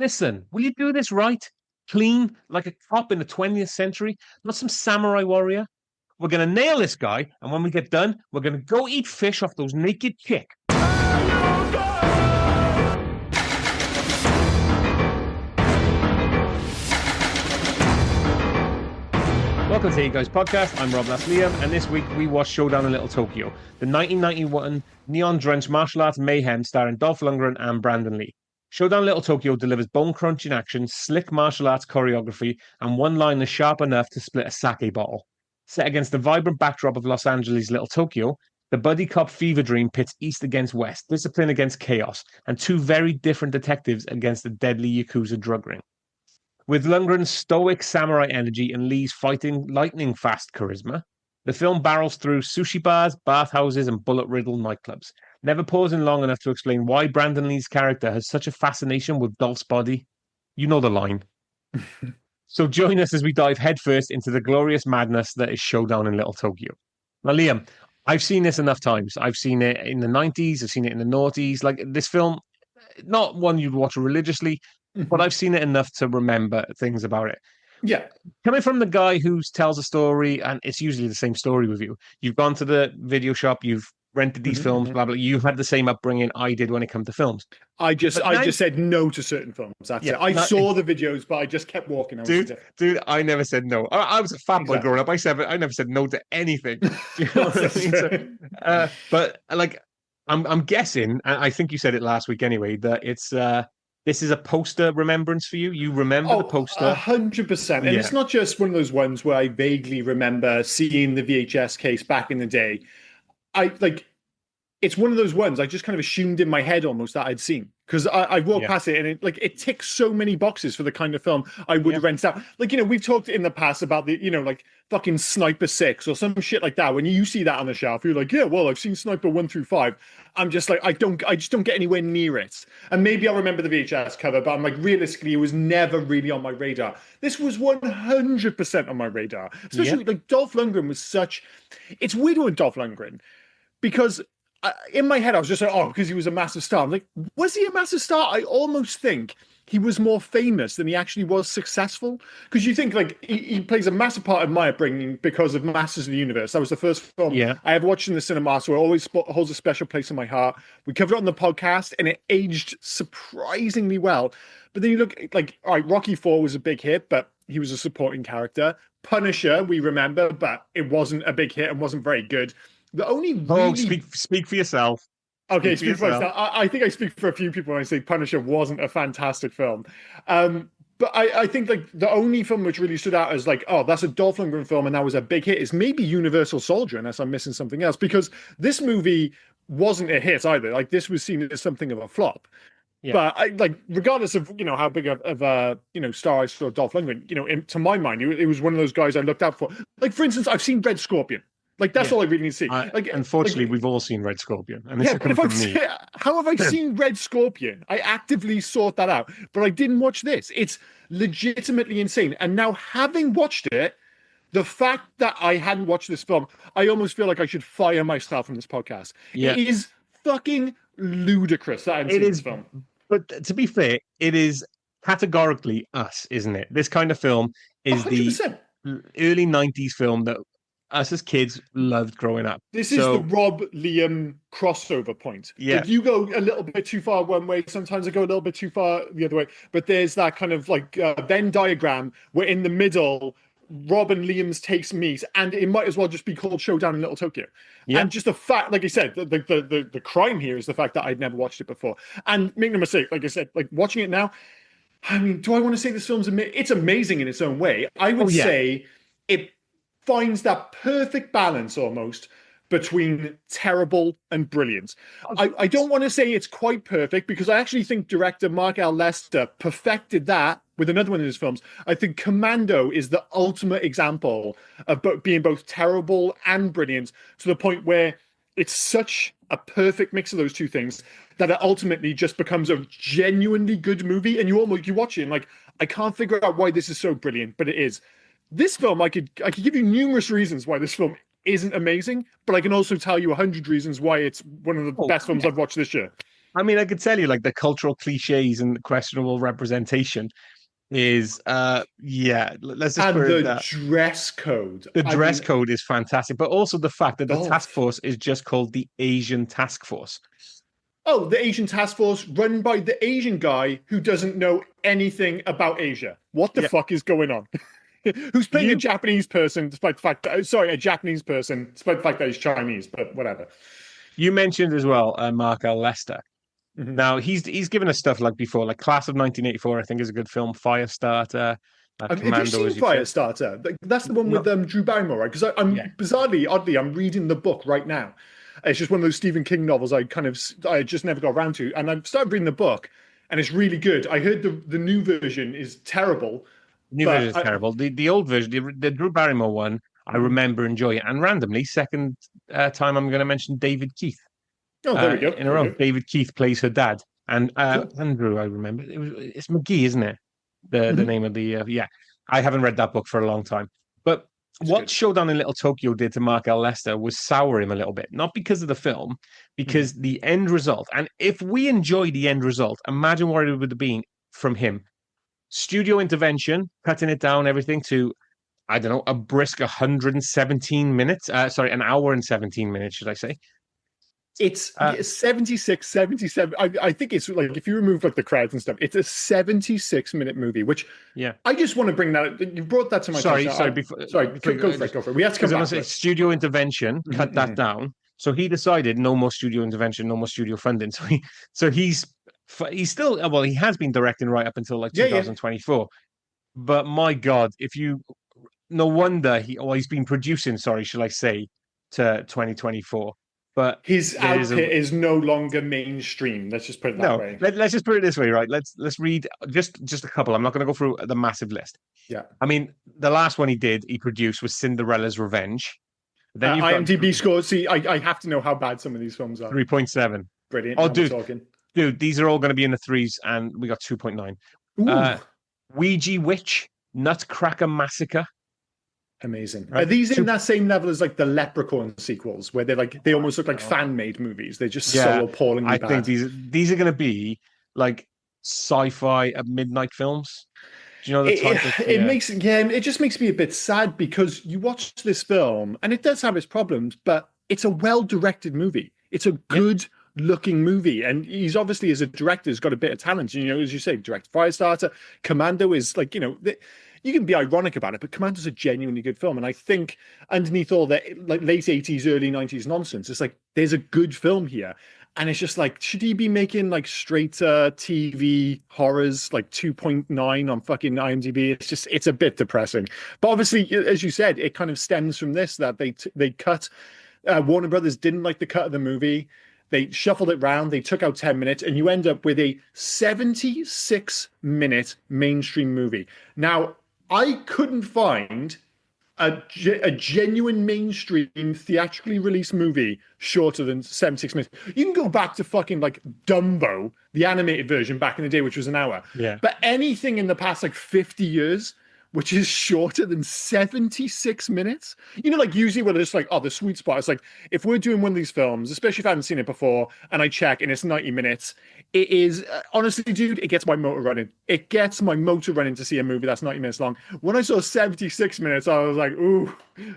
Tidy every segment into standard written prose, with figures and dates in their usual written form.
Listen, will you do this right? Clean, like a cop in the 20th century, not some samurai warrior. We're going to nail this guy, and when we get done, we're going to go eat fish off those naked chicks. Welcome to Hey Guys Podcast. I'm Rob Liam, and this week we watched Showdown in Little Tokyo, the 1991 neon-drenched martial arts mayhem starring Dolph Lundgren and Brandon Lee. Showdown in Little Tokyo delivers bone-crunching action, slick martial arts choreography, and one line is sharp enough to split a sake bottle. Set against the vibrant backdrop of Los Angeles' Little Tokyo, the buddy cop fever dream pits East against West, discipline against chaos, and two very different detectives against the deadly Yakuza drug ring. With Lundgren's stoic samurai energy and Lee's fighting lightning-fast charisma, the film barrels through sushi bars, bathhouses, and bullet-riddled nightclubs, never pausing long enough to explain why Brandon Lee's character has such a fascination with Dolph's body. You know the line. So join us as we dive headfirst into the glorious madness that is Showdown in Little Tokyo. Now, Liam, I've seen this enough times. I've seen it in the 90s, I've seen it in the noughties. Like, this film, not one you'd watch religiously, but I've seen it enough to remember things about it. Yeah. Coming from the guy who tells a story, and it's usually the same story with you. You've gone to the video shop, you've rented these films, blah, blah. You've had the same upbringing I did when it comes to films. I just said no to certain films. That's it. I saw the videos, but I just kept walking. Dude, I never said no. I was a fat boy growing up. I never said no to anything. Do you know what I mean? But like, I'm guessing, and I think you said it last week anyway, that it's this is a poster remembrance for you. You remember the poster? 100%. And it's not just one of those ones where I vaguely remember seeing the VHS case back in the day. It's one of those ones I just kind of assumed in my head almost that I'd seen. Because I walked past it and it ticks so many boxes for the kind of film I would rent out. Like, we've talked in the past about the, like fucking Sniper 6 or some shit like that. When you see that on the shelf, you're like, yeah, well, I've seen Sniper 1 through 5. I'm just like, I just don't get anywhere near it. And maybe I remember the VHS cover, but I'm like, realistically, it was never really on my radar. This was 100% on my radar. Especially like Dolph Lundgren was such, it's weird with Dolph Lundgren because in my head, I was just like, because he was a massive star. I'm like, was he a massive star? I almost think he was more famous than he actually was successful. Because you think, like, he plays a massive part of my upbringing because of Masters of the Universe. That was the first film I ever watched in the cinema, so it always holds a special place in my heart. We covered it on the podcast, and it aged surprisingly well. But then you look, like, all right, Rocky IV was a big hit, but he was a supporting character. Punisher, we remember, but it wasn't a big hit and wasn't very good. The only really... speak for yourself. Okay, speak for myself. I think I speak for a few people when I say Punisher wasn't a fantastic film. But I think like the only film which really stood out as like, that's a Dolph Lundgren film and that was a big hit is maybe Universal Soldier, unless I'm missing something else, because this movie wasn't a hit either. Like this was seen as something of a flop. Yeah. But regardless of how big of a star I saw Dolph Lundgren, to my mind, it was one of those guys I looked out for. Like for instance, I've seen Red Scorpion. Like that's all I really need to see. Unfortunately, we've all seen Red Scorpion, and this is coming from me. How have I seen Red Scorpion? I actively sought that out, but I didn't watch this. It's legitimately insane. And now, having watched it, the fact that I hadn't watched this film, I almost feel like I should fire myself from this podcast. Yeah. It is fucking ludicrous that I haven't seen this film. But to be fair, it is categorically us, isn't it? This kind of film is 100%. The early 90s film that us as kids loved growing up. This is the Rob Liam crossover point. Yeah. Like you go a little bit too far one way, sometimes I go a little bit too far the other way, but there's that kind of like Venn diagram where in the middle, Rob and Liam's takes meet, and it might as well just be called Showdown in Little Tokyo. Yeah. And just the fact, like I said, the crime here is the fact that I'd never watched it before. And make no mistake, like I said, like watching it now, I mean, do I want to say this film's it's amazing in its own way? I would say it finds that perfect balance almost between terrible and brilliant. I don't want to say it's quite perfect because I actually think director Mark L. Lester perfected that with another one of his films. I think Commando is the ultimate example of being both terrible and brilliant to the point where it's such a perfect mix of those two things that it ultimately just becomes a genuinely good movie. And you watch it and like, I can't figure out why this is so brilliant, but it is. This film, I could give you numerous reasons why this film isn't amazing, but I can also tell you 100 reasons why it's one of the best films I've watched this year. I mean, I could tell you like the cultural cliches and questionable representation is yeah, let's just And put it the that dress code. the I dress mean, code is fantastic, but also the fact that the task Dolph. force is just called the Asian Task Force. Oh, the Asian task force run by the Asian guy who doesn't know anything about Asia. What the Yeah, fuck is going on? Who's playing a you Japanese person despite the fact that, sorry, a Japanese person despite the fact that he's Chinese, but whatever. you mentioned as well Mark L. Lester. Mhm. Now he's given us stuff like before, like Class of 1984. I think is a good film. Firestarter, Have you Commando, seen as you've said. Firestarter? That's the one with No, Drew Barrymore, right? Because yeah, I'm bizarrely, oddly, I'm reading the book right now. It's just one of those Stephen King novels I just never got around to, and I've started reading the book, and it's really good. I heard the new version is terrible, the new version but is terrible. The old version, the Drew Barrymore one, I Mhm. remember enjoying it. And randomly, second time I'm going to mention David Keith Oh, there we go. in a There we row. go. David Keith plays her dad, and Cool. Andrew, I remember it's McGee, isn't it? The Mhm. name of the yeah. I haven't read that book for a long time, but It's what good. Showdown in Little Tokyo did to Mark L. Lester was sour him a little bit, not because of the film, Mhm. because the end result. And if we enjoy the end result, imagine what it would have been from him. Studio intervention, cutting it down, everything to I don't know, a brisk 117 minutes. Sorry, an hour and 17 minutes, should I say? It's Uh, 76, 77. I think it's like if you remove like the crowds and stuff, it's a 76-minute movie, which yeah. I just want to bring that. You brought that to my Sorry, attention. sorry. Before, Sorry, before you go go, for it. just Go for it. We have to come because I'm gonna back to say it. studio intervention, cut that Mhm. down. So he decided no more studio intervention, no more studio funding. So he's still well, he has been directing right up until like Yeah, yeah. 2024. But my God, if you no wonder he's been producing. Sorry, shall I say to 2024? But His there is a output is no longer mainstream. Let's just put it that no. way. Let's just put it this way, right? Let's read just a couple. I'm not going to go through the massive list. Yeah. I mean, the last one he produced was Cinderella's Revenge. Then you've got IMDb score. See, I have to know how bad some of these films are. 3.7. Brilliant. Oh, Now we're talking. dude, these are all going to be in the threes, and we got 2.9. Ooh, Uh, Ouija Witch, Nutcracker Massacre, amazing. Are right? these in Two, that same level as like the Leprechaun sequels, where they almost look like oh, fan made movies? They're just yeah, so appallingly I think bad. these are going to be like sci-fi at midnight films. Do you know the type of It yeah? makes it just makes me a bit sad because you watch this film and it does have its problems, but it's a well directed movie. It's a Yeah, good looking movie, and he's obviously as a director has got a bit of talent. You know, as you say, direct Firestarter, Commando is like you can be ironic about it, but Commando's a genuinely good film, and I think underneath all that like late 80s, early 90s nonsense, it's like there's a good film here. And it's just like, should he be making like straight TV horrors like 2.9 on fucking IMDb? It's a bit depressing. But obviously, as you said, it kind of stems from this that they cut. Warner Brothers didn't like the cut of the movie. They shuffled it round. They took out 10 minutes, and you end up with a 76-minute mainstream movie. Now, I couldn't find a genuine mainstream theatrically released movie shorter than 76 minutes. You can go back to fucking like Dumbo, the animated version back in the day, which was an hour. yeah. But anything in the past like 50 years, which is shorter than 76 minutes. You know, like usually when it's like, oh, the sweet spot. It's like if we're doing one of these films, especially if I haven't seen it before, and I check and it's 90 minutes, it is honestly, dude, it gets my motor running. It gets my motor running to see a movie that's 90 minutes long. When I saw 76 minutes, I was like, ooh,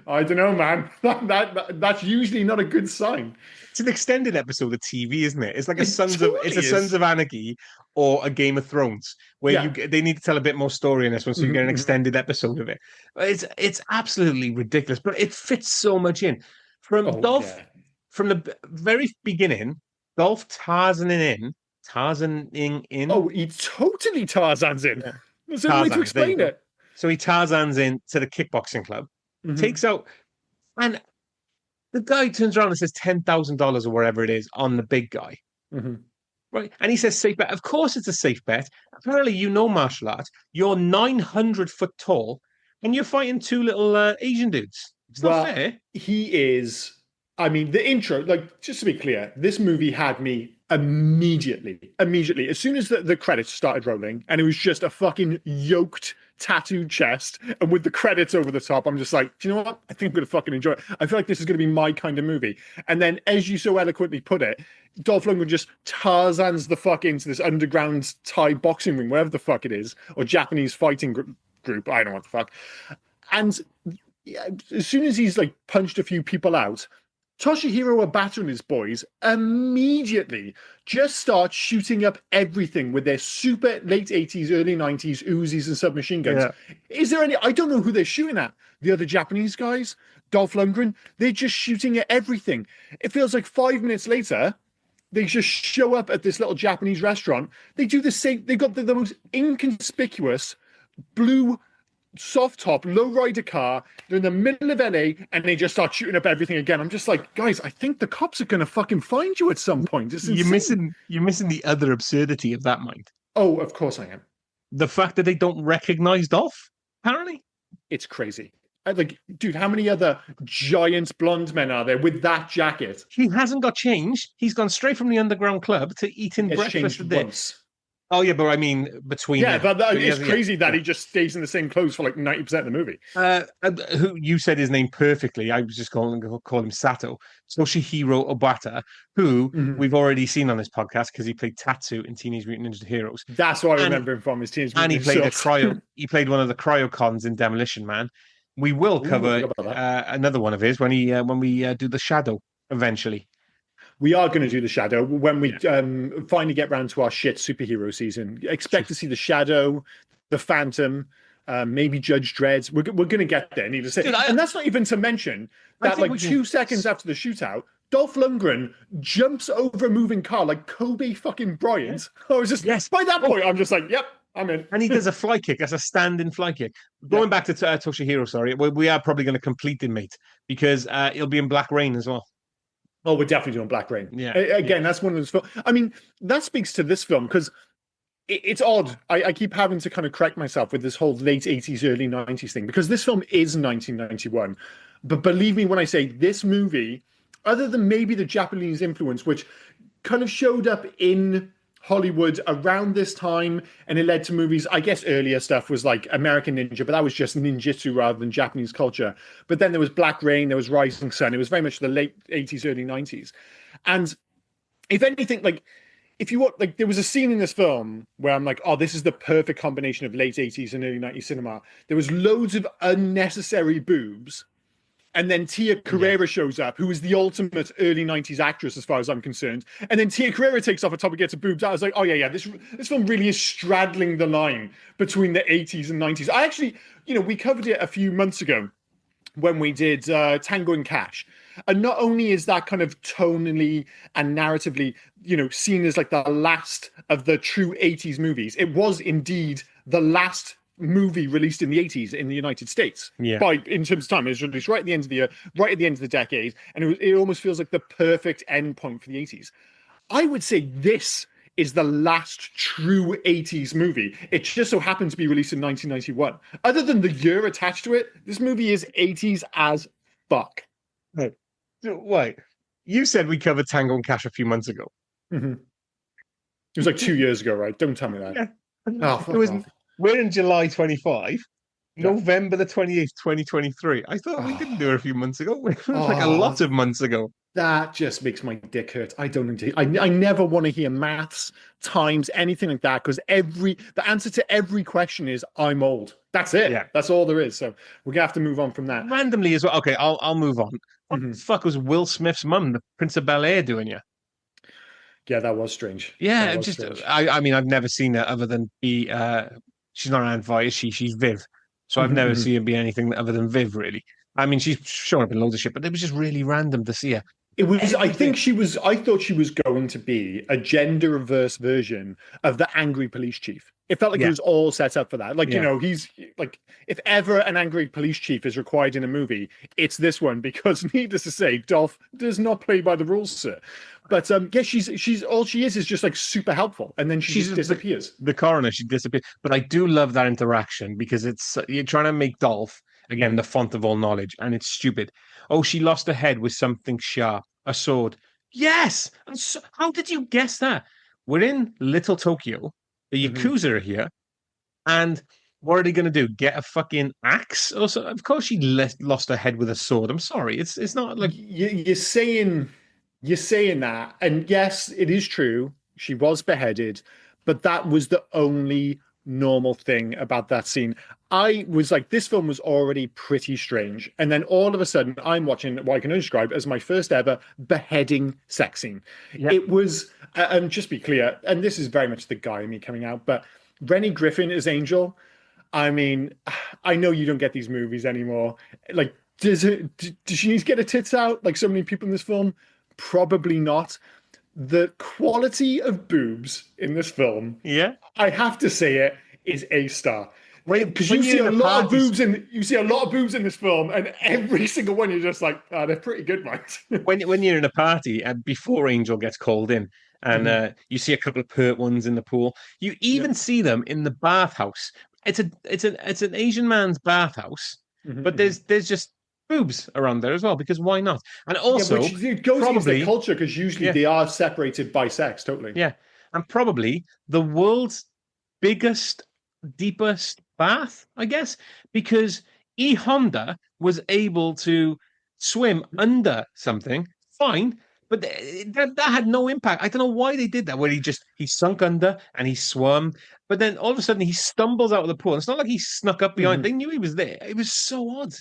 I don't know, man. That's usually not a good sign. It's an extended episode of TV, isn't it? It's like It It's a totally Sons is. of Anarchy or a Game of Thrones, where Yeah. they need to tell a bit more story in this one, so you get an Mhm, mhm. extended episode of it. It's absolutely ridiculous, but it fits so much in. From Oh, Dolph, yeah. from the very beginning, Dolph Tarzaning in, Oh, he totally Tarzan's in. yeah. There's no way to Tarzans. There you explain go. it. So he Tarzans in to the kickboxing club, Mhm. takes out, and the guy turns around and says $10,000 or whatever it is on the big guy. Mhm. Right. And he says safe bet. Of course it's a safe bet. Apparently, you know martial arts. You're 900 foot tall and you're fighting two little Asian dudes. It's not Well, fair. he is. I mean, the intro, like, just to be clear, this movie had me immediately. As soon as the credits started rolling, and it was just a fucking yoked tattooed chest and with the credits over the top. I'm just like, do you know what? I think I'm going to fucking enjoy it. I feel like this is going to be my kind of movie. And then, as you so eloquently put it, Dolph Lundgren just Tarzans the fuck into this underground Thai boxing ring, wherever the fuck it is, or Japanese fighting group. I don't know what the fuck. And yeah, as soon as he's like punched a few people out, Toshihiro Obata and his boys immediately just start shooting up everything with their super late 80s, early 90s Uzis and submachine guns. Yeah. Is there any? I don't know who they're shooting at. The other Japanese guys, Dolph Lundgren, they're just shooting at everything. It feels like 5 minutes later, they just show up at this little Japanese restaurant. They do the same. They got the most inconspicuous blue soft top lowrider car. They're in the middle of LA and they just start shooting up everything again. I'm just like, guys, I think the cops are gonna fucking find you at some point. You're missing the other absurdity of that, mind. Oh, of course I am. The fact that they don't recognize Dolph, apparently. It's crazy. Like, dude, how many other giant blonde men are there with that jacket? He hasn't got changed. He's gone straight from the underground club to eating breakfast a day. Once. Oh, yeah, but I mean, between... Yeah, but it's crazy that he just stays in the same clothes for like 90% of the movie. Who you said his name perfectly. I was just going to call him Sato. Toshihiro Obata, who we've already seen on this podcast because he played Tatsu in Teenage Mutant Ninja Heroes. That's what I remember him from, his Teenage Mutant Ninja Heroes. And he played one of the cryocons in Demolition Man. We will cover another one of his when we do the Shadow eventually. We are going to do the Shadow when we finally get round to our shit superhero season. Expect to see the Shadow, the Phantom, maybe Judge Dredd. We're going to get there, needless to say. Dude, and that's not even to mention that like 2 seconds after the shootout, Dolph Lundgren jumps over a moving car like Kobe fucking Bryant. I was just, by that point, I'm just like, yep, I'm in. And he does a fly kick. That's a stand-in fly kick. Going back to Toshihiro, sorry, we are probably going to complete the mate because he'll be in Black Rain as well. Oh, we're definitely doing Black Rain. Yeah. Again, that's one of those films. I mean, that speaks to this film because it's odd. I keep having to kind of correct myself with this whole late 80s, early 90s thing because this film is 1991. But believe me when I say this movie, other than maybe the Japanese influence, which kind of showed up in Hollywood around this time, and it led to movies. I guess earlier stuff was like American Ninja, but that was just ninjutsu rather than Japanese culture. But then there was Black Rain, there was Rising Sun. It was very much the late 80s, early 90s. And if anything, like if you want, like there was a scene in this film where I'm like, oh, this is the perfect combination of late 80s and early 90s cinema. There was loads of unnecessary boobs. And then Tia Carrera shows up, who is the ultimate early 90s actress, as far as I'm concerned. And then Tia Carrera takes off a top and gets her boobs out. I was like, oh, yeah, this film really is straddling the line between the 80s and 90s. I actually, we covered it a few months ago when we did Tango and Cash. And not only is that kind of tonally and narratively, seen as like the last of the true 80s movies, it was indeed the last movie released in the 80s in the United States. In terms of time, it was released right at the end of the year, right at the end of the decade, and it almost feels like the perfect end point for the 80s. I would say this is the last true 80s movie. It just so happened to be released in 1991. Other than the year attached to it, this movie is 80s as fuck. Wait, you said we covered Tango and Cash a few months ago. Mm-hmm. It was like 2 years ago, right? Don't tell me that. Yeah. We're in July 25, November the 28th, 2023. I thought we didn't do it a few months ago. Like a lot of months ago. That just makes my dick hurt. I don't indeed. I never want to hear maths, times, anything like that, because the answer to every question is I'm old. That's it. Yeah. That's all there is. So we're gonna have to move on from that. Randomly as well. Okay, I'll move on. What the fuck was Will Smith's mum, the Prince of Bel-Air, doing here? Yeah, that was strange. Yeah, strange. I mean, I've never seen her other than be she's not Aunt Vi, she's Viv. So I've never seen her be anything other than Viv, really. I mean, she's shown up in loads of shit, but it was just really random to see her. It was. I thought she was going to be a gender reverse version of the angry police chief. It felt like it was all set up for that. Like, he's like, if ever an angry police chief is required in a movie, it's this one, because needless to say, Dolph does not play by the rules, sir. But she's all she is just like super helpful, and then she just disappears. The coroner, she disappears. But I do love that interaction because you're trying to make Dolph again the font of all knowledge, and it's stupid. Oh, she lost her head with something sharp, a sword. Yes. And so, how did you guess that? We're in Little Tokyo. The Yakuza are here, and What are they going to do? Get a fucking axe? Also, of course, she lost her head with a sword. I'm sorry. It's not like You're saying that, and yes, it is true. She was beheaded, but that was the only normal thing about that scene. I was like, this film was already pretty strange, and then all of a sudden, I'm watching what I can only describe as my first ever beheading sex scene. yeah, It was, and just be clear, and this is very much the guy in me coming out, but Rennie Griffin as Angel. I mean, I know you don't get these movies anymore. Like, does she need to get her tits out like so many people in this film? Probably not. The quality of boobs in this film, yeah. I have to say it, is A star. Because When you you're see in a a lot of party, boobs in this film, and every single one you're just like, oh, they're pretty good, mate. when you're in a party and before Angel gets called in, and Mhm. you see a couple of pert ones in the pool, you even Yep. see them in the bathhouse. It's an Asian man's bathhouse, Mhm, but mhm. there's just boobs around there as well because why not? And Yeah, which also it goes against their probably culture because usually yeah they are separated by sex, totally. yeah, and probably the world's biggest, deepest bath, I guess, because E Honda was able to swim under something fine, but that had no impact. I don't know why they did that. Where he sunk under and he swam, but then all of a sudden he stumbles out of the pool. It's not like he snuck up behind. Mhm. They knew he was there. It was so odd.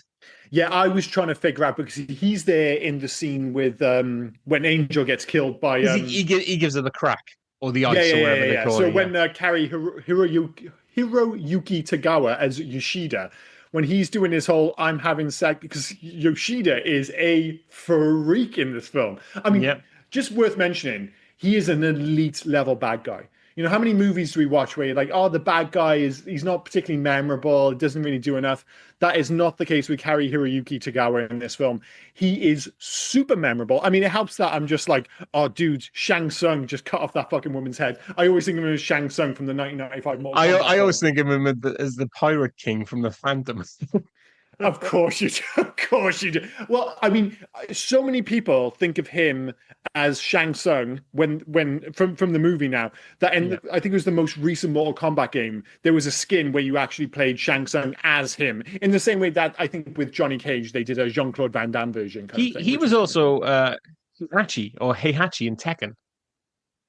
Yeah, I was trying to figure out because he's there in the scene with when Angel gets killed by Because he gives her the crack or the yeah, ice yeah, or yeah, whatever yeah, they yeah. call So it. Yeah, when Carrie Hiroyuki Tagawa as Yoshida, when he's doing his whole "I'm having sex," because Yoshida is a freak in this film. I mean, yeah. just worth mentioning, he is an elite level bad guy. You know, how many movies do we watch where you're like, oh, the bad guy he's not particularly memorable, doesn't really do enough. That is not the case with Kari Hiroyuki Tagawa in this film. He is super memorable. I mean, it helps that I'm just like, oh, dude, Shang Tsung just cut off that fucking woman's head. I always think of him as Shang Tsung from the 1995 Mortal Kombat I always film. think of him as the Pirate King from the Phantom. Of course you do. Of course you do. Well, I mean, so many people think of him as Shang Tsung when from the movie now. That and Yeah. I think it was the most recent Mortal Kombat game. There was a skin where you actually played Shang Tsung as him. In the same way that I think with Johnny Cage they did a Jean-Claude Van Damme version kind of thing, He which was was kind of cool. also Heihachi or Heihachi in Tekken,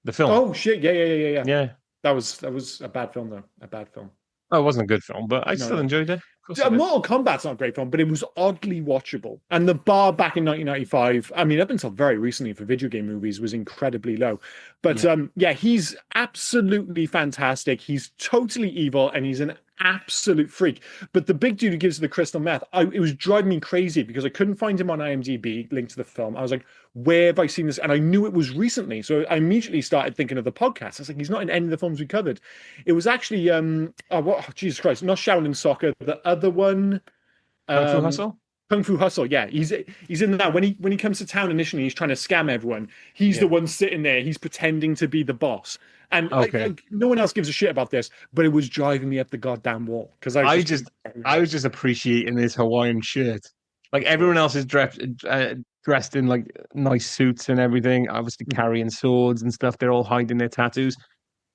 the film. Oh shit! Yeah, yeah, yeah, yeah, yeah. Yeah. That was a bad film though. A bad film. Oh, it wasn't a good film, but I No, still no. enjoyed it. Of course I did. Mortal Kombat's not a great film, but it was oddly watchable. And the bar back in 1995, I mean, up until very recently for video game movies, was incredibly low. But Yeah. yeah, he's absolutely fantastic. He's totally evil and he's an absolute freak. But the big dude who gives the crystal meth, it was driving me crazy because I couldn't find him on IMDb linked to the film. I was like, where have I seen this? And I knew it was recently. So I immediately started thinking of the podcast. I was like, he's not in any of the films we covered. It was actually Jesus Christ, not Shaolin Soccer, the other one, Kung Fu um Hustle? Kung Fu Hustle. Yeah, he's in that. When he comes to town initially, he's trying to scam everyone. He's the Yeah. one sitting there. He's pretending to be the boss. And Okay. no one else gives a shit about this, but it was driving me up the goddamn wall because I was I just just I was just appreciating his Hawaiian shirt. Like of everyone course. else is dressed in like nice suits and everything, obviously carrying swords and stuff. They're all hiding their tattoos.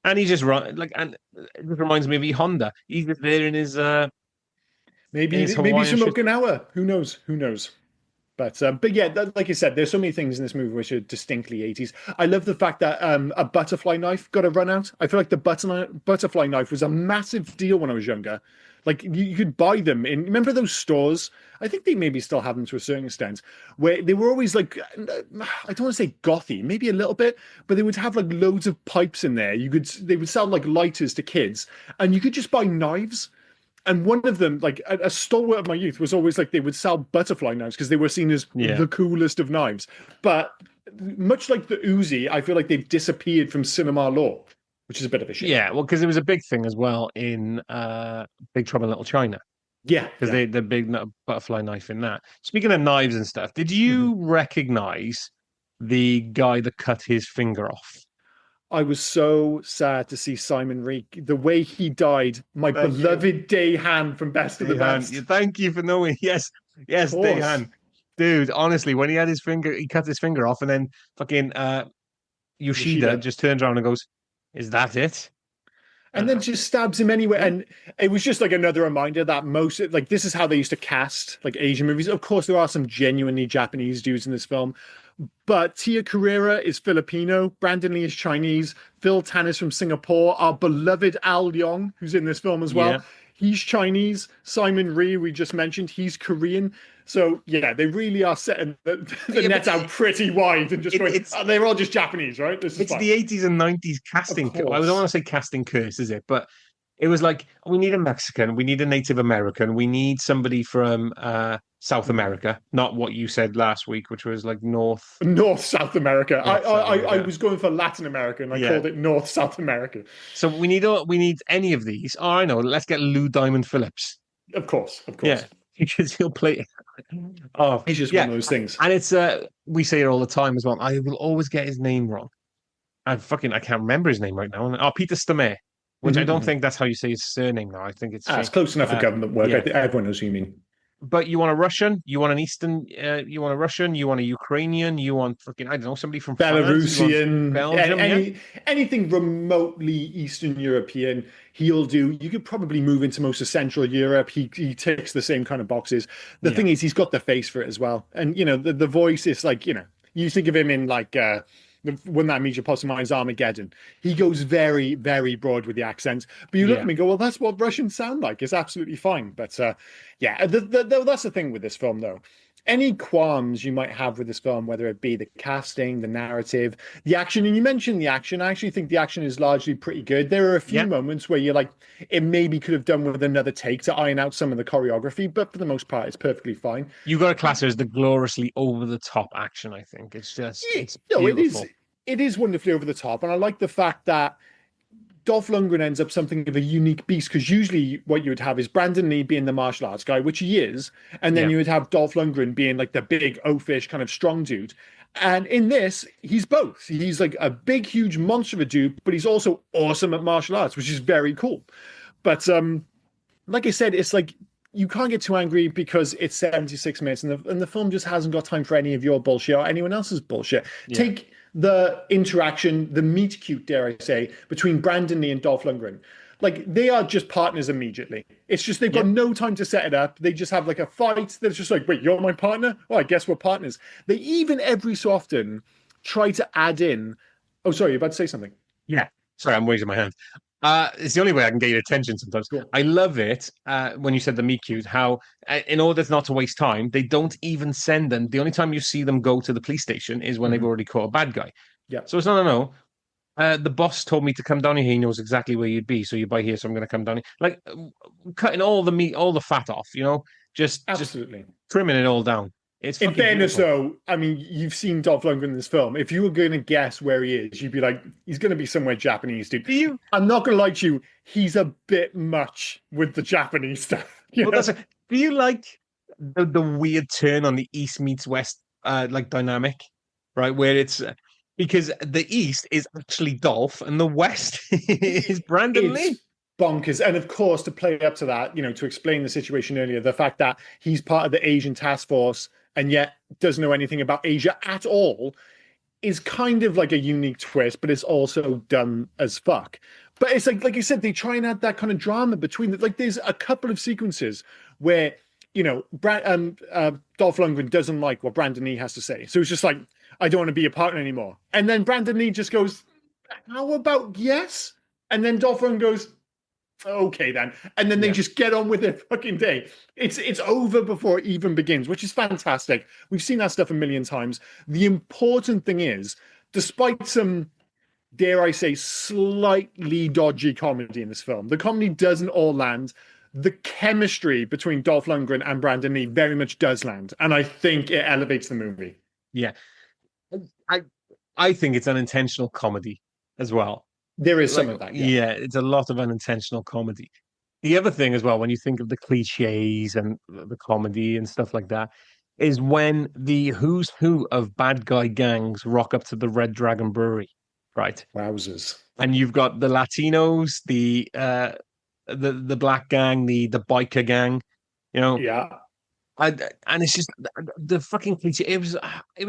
And he just run like and it just reminds me of E Honda. He's just there in his Maybe he's Hawaiian from shirt. Okinawa. Who knows? Who knows? But yeah, like you said, there's so many things in this movie which are distinctly 80s. I love the fact that a butterfly knife got a run out. I feel like the butterfly knife was a massive deal when I was younger. Like you could buy them in. Remember those stores? I think they maybe still have them to a certain extent, where they were always like, I don't want to say gothy, maybe a little bit, but they would have like loads of pipes in there. They would sell like lighters to kids, and you could just buy knives. And one of them, like a stalwart of my youth, was always like they would sell butterfly knives because they were seen as Yeah. the coolest of knives. But much like the Uzi, I feel like they've disappeared from cinema lore, which is a bit of a shame. Yeah, well, because it was a big thing as well in Big Trouble in Little China. Yeah, Because yeah. the big butterfly knife in that. Speaking of knives and stuff, did Mhm. you recognize the guy that cut his finger off? I was so sad to see Simon Reek, the way he died, my Thank you. beloved Day-Han from Best of the Dayhan. Best. Thank you for knowing. Yes, Of yes, course. Dayhan. Dude, honestly, when he cut his finger off, and then fucking Yoshida Yoshida. just turns around and goes, "Is that it?" and then just stabs him anyway. And it was just like another reminder that most like this is how they used to cast like Asian movies. Of course, there are some genuinely Japanese dudes in this film, but Tia Carrera is Filipino, Brandon Lee is Chinese, Phil Tan is from Singapore, our beloved Al Yong, who's in this film as well. Yeah. He's Chinese. Simon Rhee, we just mentioned, he's Korean. So yeah, they really are setting the net out pretty wide and just going, oh, they're all just Japanese, right? This is it's fine. the 80s and 90s casting. I don't want to say casting curse, is it? But it was like, we need a Mexican, we need a Native American, we need somebody from South America, not what you said last week, which was like North South America. North South America. I was going for Latin America and I called it North South America. So we need any of these. Oh, I know. Let's get Lou Diamond Phillips. Of course. Yeah, because he'll play. Oh, he's just one of those things. And it's we say it all the time as well. I will always get his name wrong. I can't remember his name right now. Oh, Peter Stormare, which I don't think that's how you say his surname now. I think it's close enough for government work. I think everyone knows who you mean. But you want a Russian, you want an Eastern, you want a Russian, you want a Ukrainian, you want fucking, I don't know, somebody from Belarusian, Belgium, anything remotely Eastern European, he'll do. You could probably move into most of Central Europe. He ticks the same kind of boxes. The thing is, he's got the face for it as well. And, the voice is like, you think of him in like, the one that immediately pops in mind is Armageddon. He goes very, very broad with the accents. But you look at me and go, well, that's what Russians sound like. It's absolutely fine. But that's the thing with this film, though. Any qualms you might have with this film, whether it be the casting, the narrative, the action, and you mentioned the action. I actually think the action is largely pretty good. There are a few moments where you're like, it maybe could have done with another take to iron out some of the choreography, but for the most part, it's perfectly fine. You got to class it as the gloriously over the top action. I think it's just it's beautiful. It is wonderfully over the top, and I like the fact that Dolph Lundgren ends up something of a unique beast, because usually what you would have is Brandon Lee being the martial arts guy, which he is, and then you would have Dolph Lundgren being like the big oafish kind of strong dude. And in this, he's both. He's like a big, huge monster of a dude, but he's also awesome at martial arts, which is very cool. But like I said, it's like you can't get too angry because it's 76 minutes, and the film just hasn't got time for any of your bullshit or anyone else's bullshit. Take the interaction, the meet cute, dare I say, between Brandon Lee and Dolph Lundgren. Like, they are just partners immediately. It's just they've got no time to set it up. They just have like a fight that's just like, wait, you're my partner? Oh, I guess we're partners. They even every so often try to add in. Oh, sorry, you're about to say something. Yeah. Sorry, I'm raising my hand. It's the only way I can get your attention sometimes. Cool. I love it when you said the meet cute, how in order not to waste time, they don't even send them. The only time you see them go to the police station is when they've already caught a bad guy. Yeah. So it's no. The boss told me to come down here. He knows exactly where you'd be. So you buy here, so I'm going to come down here. Like cutting all the meat, all the fat off, just trimming it all down. It's in fairness, though, I mean, you've seen Dolph Lundgren in this film. If you were going to guess where he is, you'd be like, he's going to be somewhere Japanese, dude. I'm not going to lie to you. He's a bit much with the Japanese stuff. Do you like the weird turn on the East meets West like dynamic, right? Where it's because the East is actually Dolph and the West is Brandon Lee. Bonkers. And of course, to play up to that, to explain the situation earlier, the fact that he's part of the Asian task force and yet doesn't know anything about Asia at all is kind of like a unique twist, but it's also dumb as fuck. But it's like you said, they try and add that kind of drama between like there's a couple of sequences where, Dolph Lundgren doesn't like what Brandon Lee has to say. So it's just like, I don't want to be a partner anymore. And then Brandon Lee just goes, how about yes? And then Dolph Lundgren goes, okay then, and then they just get on with their fucking day. It's over before it even begins, which is fantastic. We've seen that stuff a million times. The important thing is, despite some, dare I say, slightly dodgy comedy in this film, the comedy doesn't all land. The chemistry between Dolph Lundgren and Brandon Lee very much does land, and I think it elevates the movie. Yeah, I think it's unintentional comedy as well. There is some of that. Yeah, it's a lot of unintentional comedy. The other thing as well, when you think of the cliches and the comedy and stuff like that, is when the who's who of bad guy gangs rock up to the Red Dragon Brewery, right? Wowzers. And you've got the Latinos, the black gang, the biker gang, Yeah. And it's just the fucking cliche. It was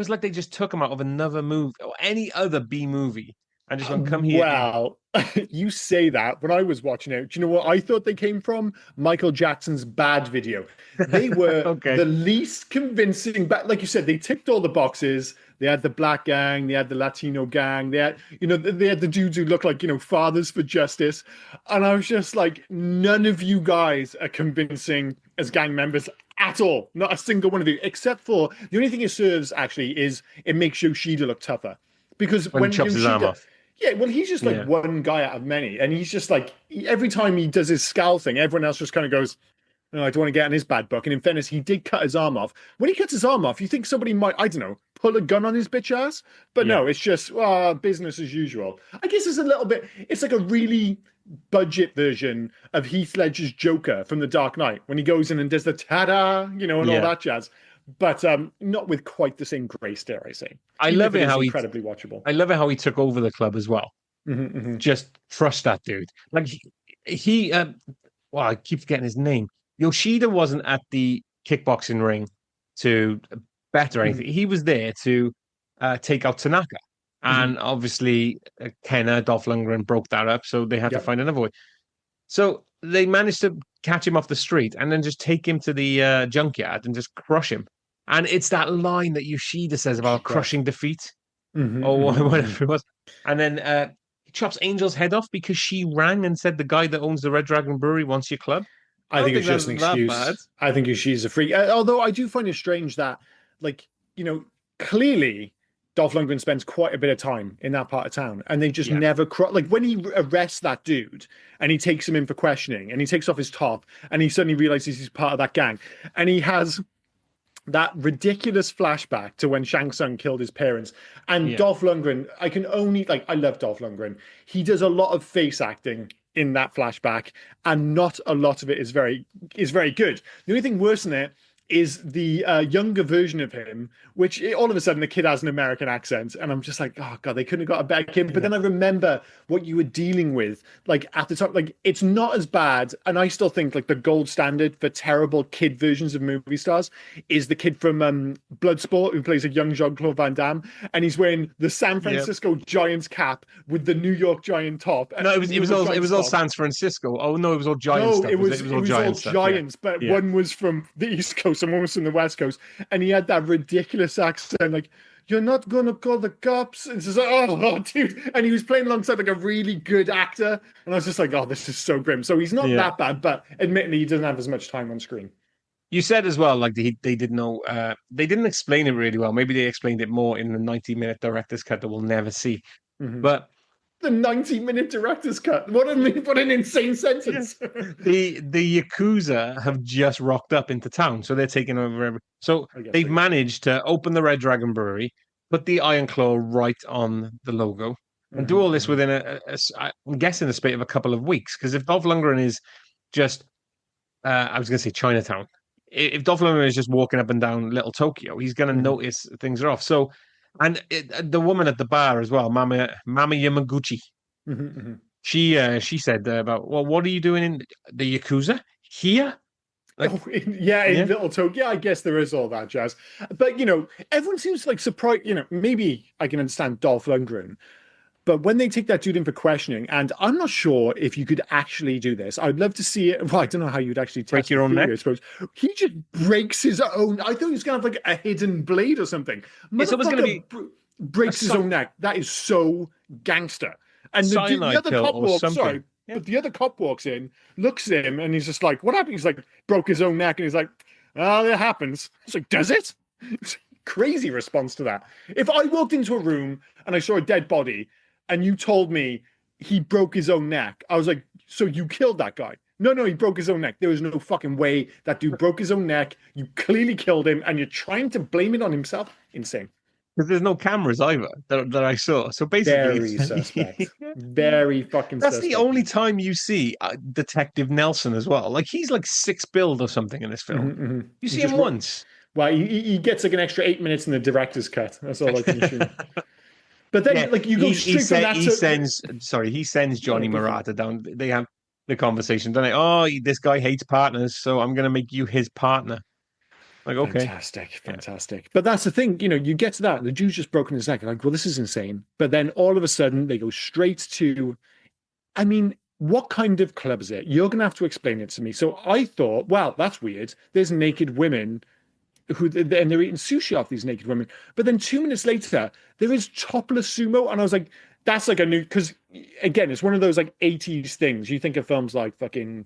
like they just took them out of another movie or any other B movie. and just went, "Come here." Well, you say that. When I was watching it, do you know what I thought they came from? Michael Jackson's Bad video. They were Okay. the least convincing. Like you said, they ticked all the boxes. They had the black gang, they had the Latino gang, they had, they had the dudes who look like, fathers for justice. And I was just like, none of you guys are convincing as gang members at all. Not a single one of you, except for the only thing it serves actually is it makes Yoshida look tougher. Because When he when chops his arm Yoshida, off. yeah, well, he's just like Yeah. one guy out of many. And he's just like, every time he does his scowl thing, everyone else just kind of goes, "No, I don't want to get in his bad book." And in fairness, he did cut his arm off. When he cuts his arm off, you think somebody might, I don't know, pull a gun on his bitch ass. But Yeah. no, it's just business as usual. I guess it's a little bit, it's like a really budget version of Heath Ledger's Joker from The Dark Knight when he goes in and does the ta-da, and all Yeah. that jazz. But not with quite the same grace, dare I say. I Even love if it how incredibly watchable. I love it how he took over the club as well. Just trust that dude. Like well, I keep forgetting his name. Yoshida wasn't at the kickboxing ring to bet or anything. He was there to take out Tanaka. And obviously, Kenna, Dolph Lundgren broke that up, so they had to find another way. So they managed to catch him off the street and then just take him to the junkyard and just crush him. And it's that line that Yoshida says about crushing defeat or whatever it was. And then he chops Angel's head off because she rang and said the guy that owns the Red Dragon Brewery wants your club. I think it's just an excuse. Bad. I think she's a freak. Although I do find it strange that, like, clearly Dolph Lundgren spends quite a bit of time in that part of town, and they just never like when he arrests that dude and he takes him in for questioning, and he takes off his top, and he suddenly realizes he's part of that gang, and he has that ridiculous flashback to when Shang Tsung killed his parents. And Dolph Lundgren, I love Dolph Lundgren. He does a lot of face acting in that flashback, and not a lot of it is very good. The only thing worse than it is the younger version of him, which all of a sudden the kid has an American accent, and I'm just like, oh god, they couldn't have got a better kid. But then I remember what you were dealing with, like at the time, like it's not as bad, and I still think like the gold standard for terrible kid versions of movie stars is the kid from Bloodsport who plays a young Jean-Claude Van Damme, and he's wearing the San Francisco Giants cap with the New York Giant top. No, it was all San Francisco. Oh no, it was all Giants. No, it was all Giants, but one was from the East Coast and one was from the West Coast, and he had that ridiculous accent, like, "You're not gonna call the cops." And it's just like, oh, dude. And he was playing alongside like a really good actor, and I was just like, oh, this is so grim. So he's not that bad, but admittedly, he doesn't have as much time on screen. You said as well, like they didn't know, they didn't explain it really well. Maybe they explained it more in the 90-minute director's cut that we'll never see. But the 90-minute director's cut. What an insane sentence. The Yakuza have just rocked up into town, so they're taking over. So they've managed to open the Red Dragon Brewery, put the Iron Claw right on the logo, and do all this within I'm guessing a space of a couple of weeks. Because if Dolph Lundgren is just, I was going to say Chinatown. If Dolph Lundgren is just walking up and down Little Tokyo, he's going to notice things are off. So. And the woman at the bar as well, Mama Yamaguchi, she said about, well, what are you doing in the Yakuza here? Like, in Little Tokyo. Yeah, I guess there is all that jazz. But, everyone seems like surprised. Maybe I can understand Dolph Lundgren. But when they take that dude in for questioning, and I'm not sure if you could actually do this. I'd love to see it. Well, I don't know how you'd actually break your own neck. I suppose he just breaks his own. I thought he was going to have like a hidden blade or something. It's always going to be breaks his own neck. That is so gangster. And the other cop walks. Sorry, but the other cop walks in, looks at him, and he's just like, "What happened?" He's like, "Broke his own neck," and he's like, "Oh, that happens." It's like, "Does it?" Crazy response to that. If I walked into a room and I saw a dead body, and you told me he broke his own neck, I was like, so you killed that guy? No, he broke his own neck. There was no fucking way that dude broke his own neck. You clearly killed him, and you're trying to blame it on himself. Insane. Because there's no cameras either that I saw. So basically, very suspect. Very fucking. That's suspect. the only time you see Detective Nelson as well. Like he's like 6 build or something in this film. You see him once. Well, he gets like an extra 8 minutes in the director's cut. That's all I can assume. But then, like, you go straight from that to... He sends Johnny Murata down. They have the conversation, don't they? Oh, this guy hates partners, so I'm going to make you his partner. Like, okay. Fantastic. But that's the thing, you get to that, the dude's just broken his neck. You're like, well, this is insane. But then all of a sudden, they go straight to, I mean, what kind of club is it? You're going to have to explain it to me. So I thought, well, that's weird. There's naked women and they're eating sushi off these naked women. But then 2 minutes later, there is topless sumo. And I was like, that's like a new, because again, it's one of those like 80s things. You think of films like fucking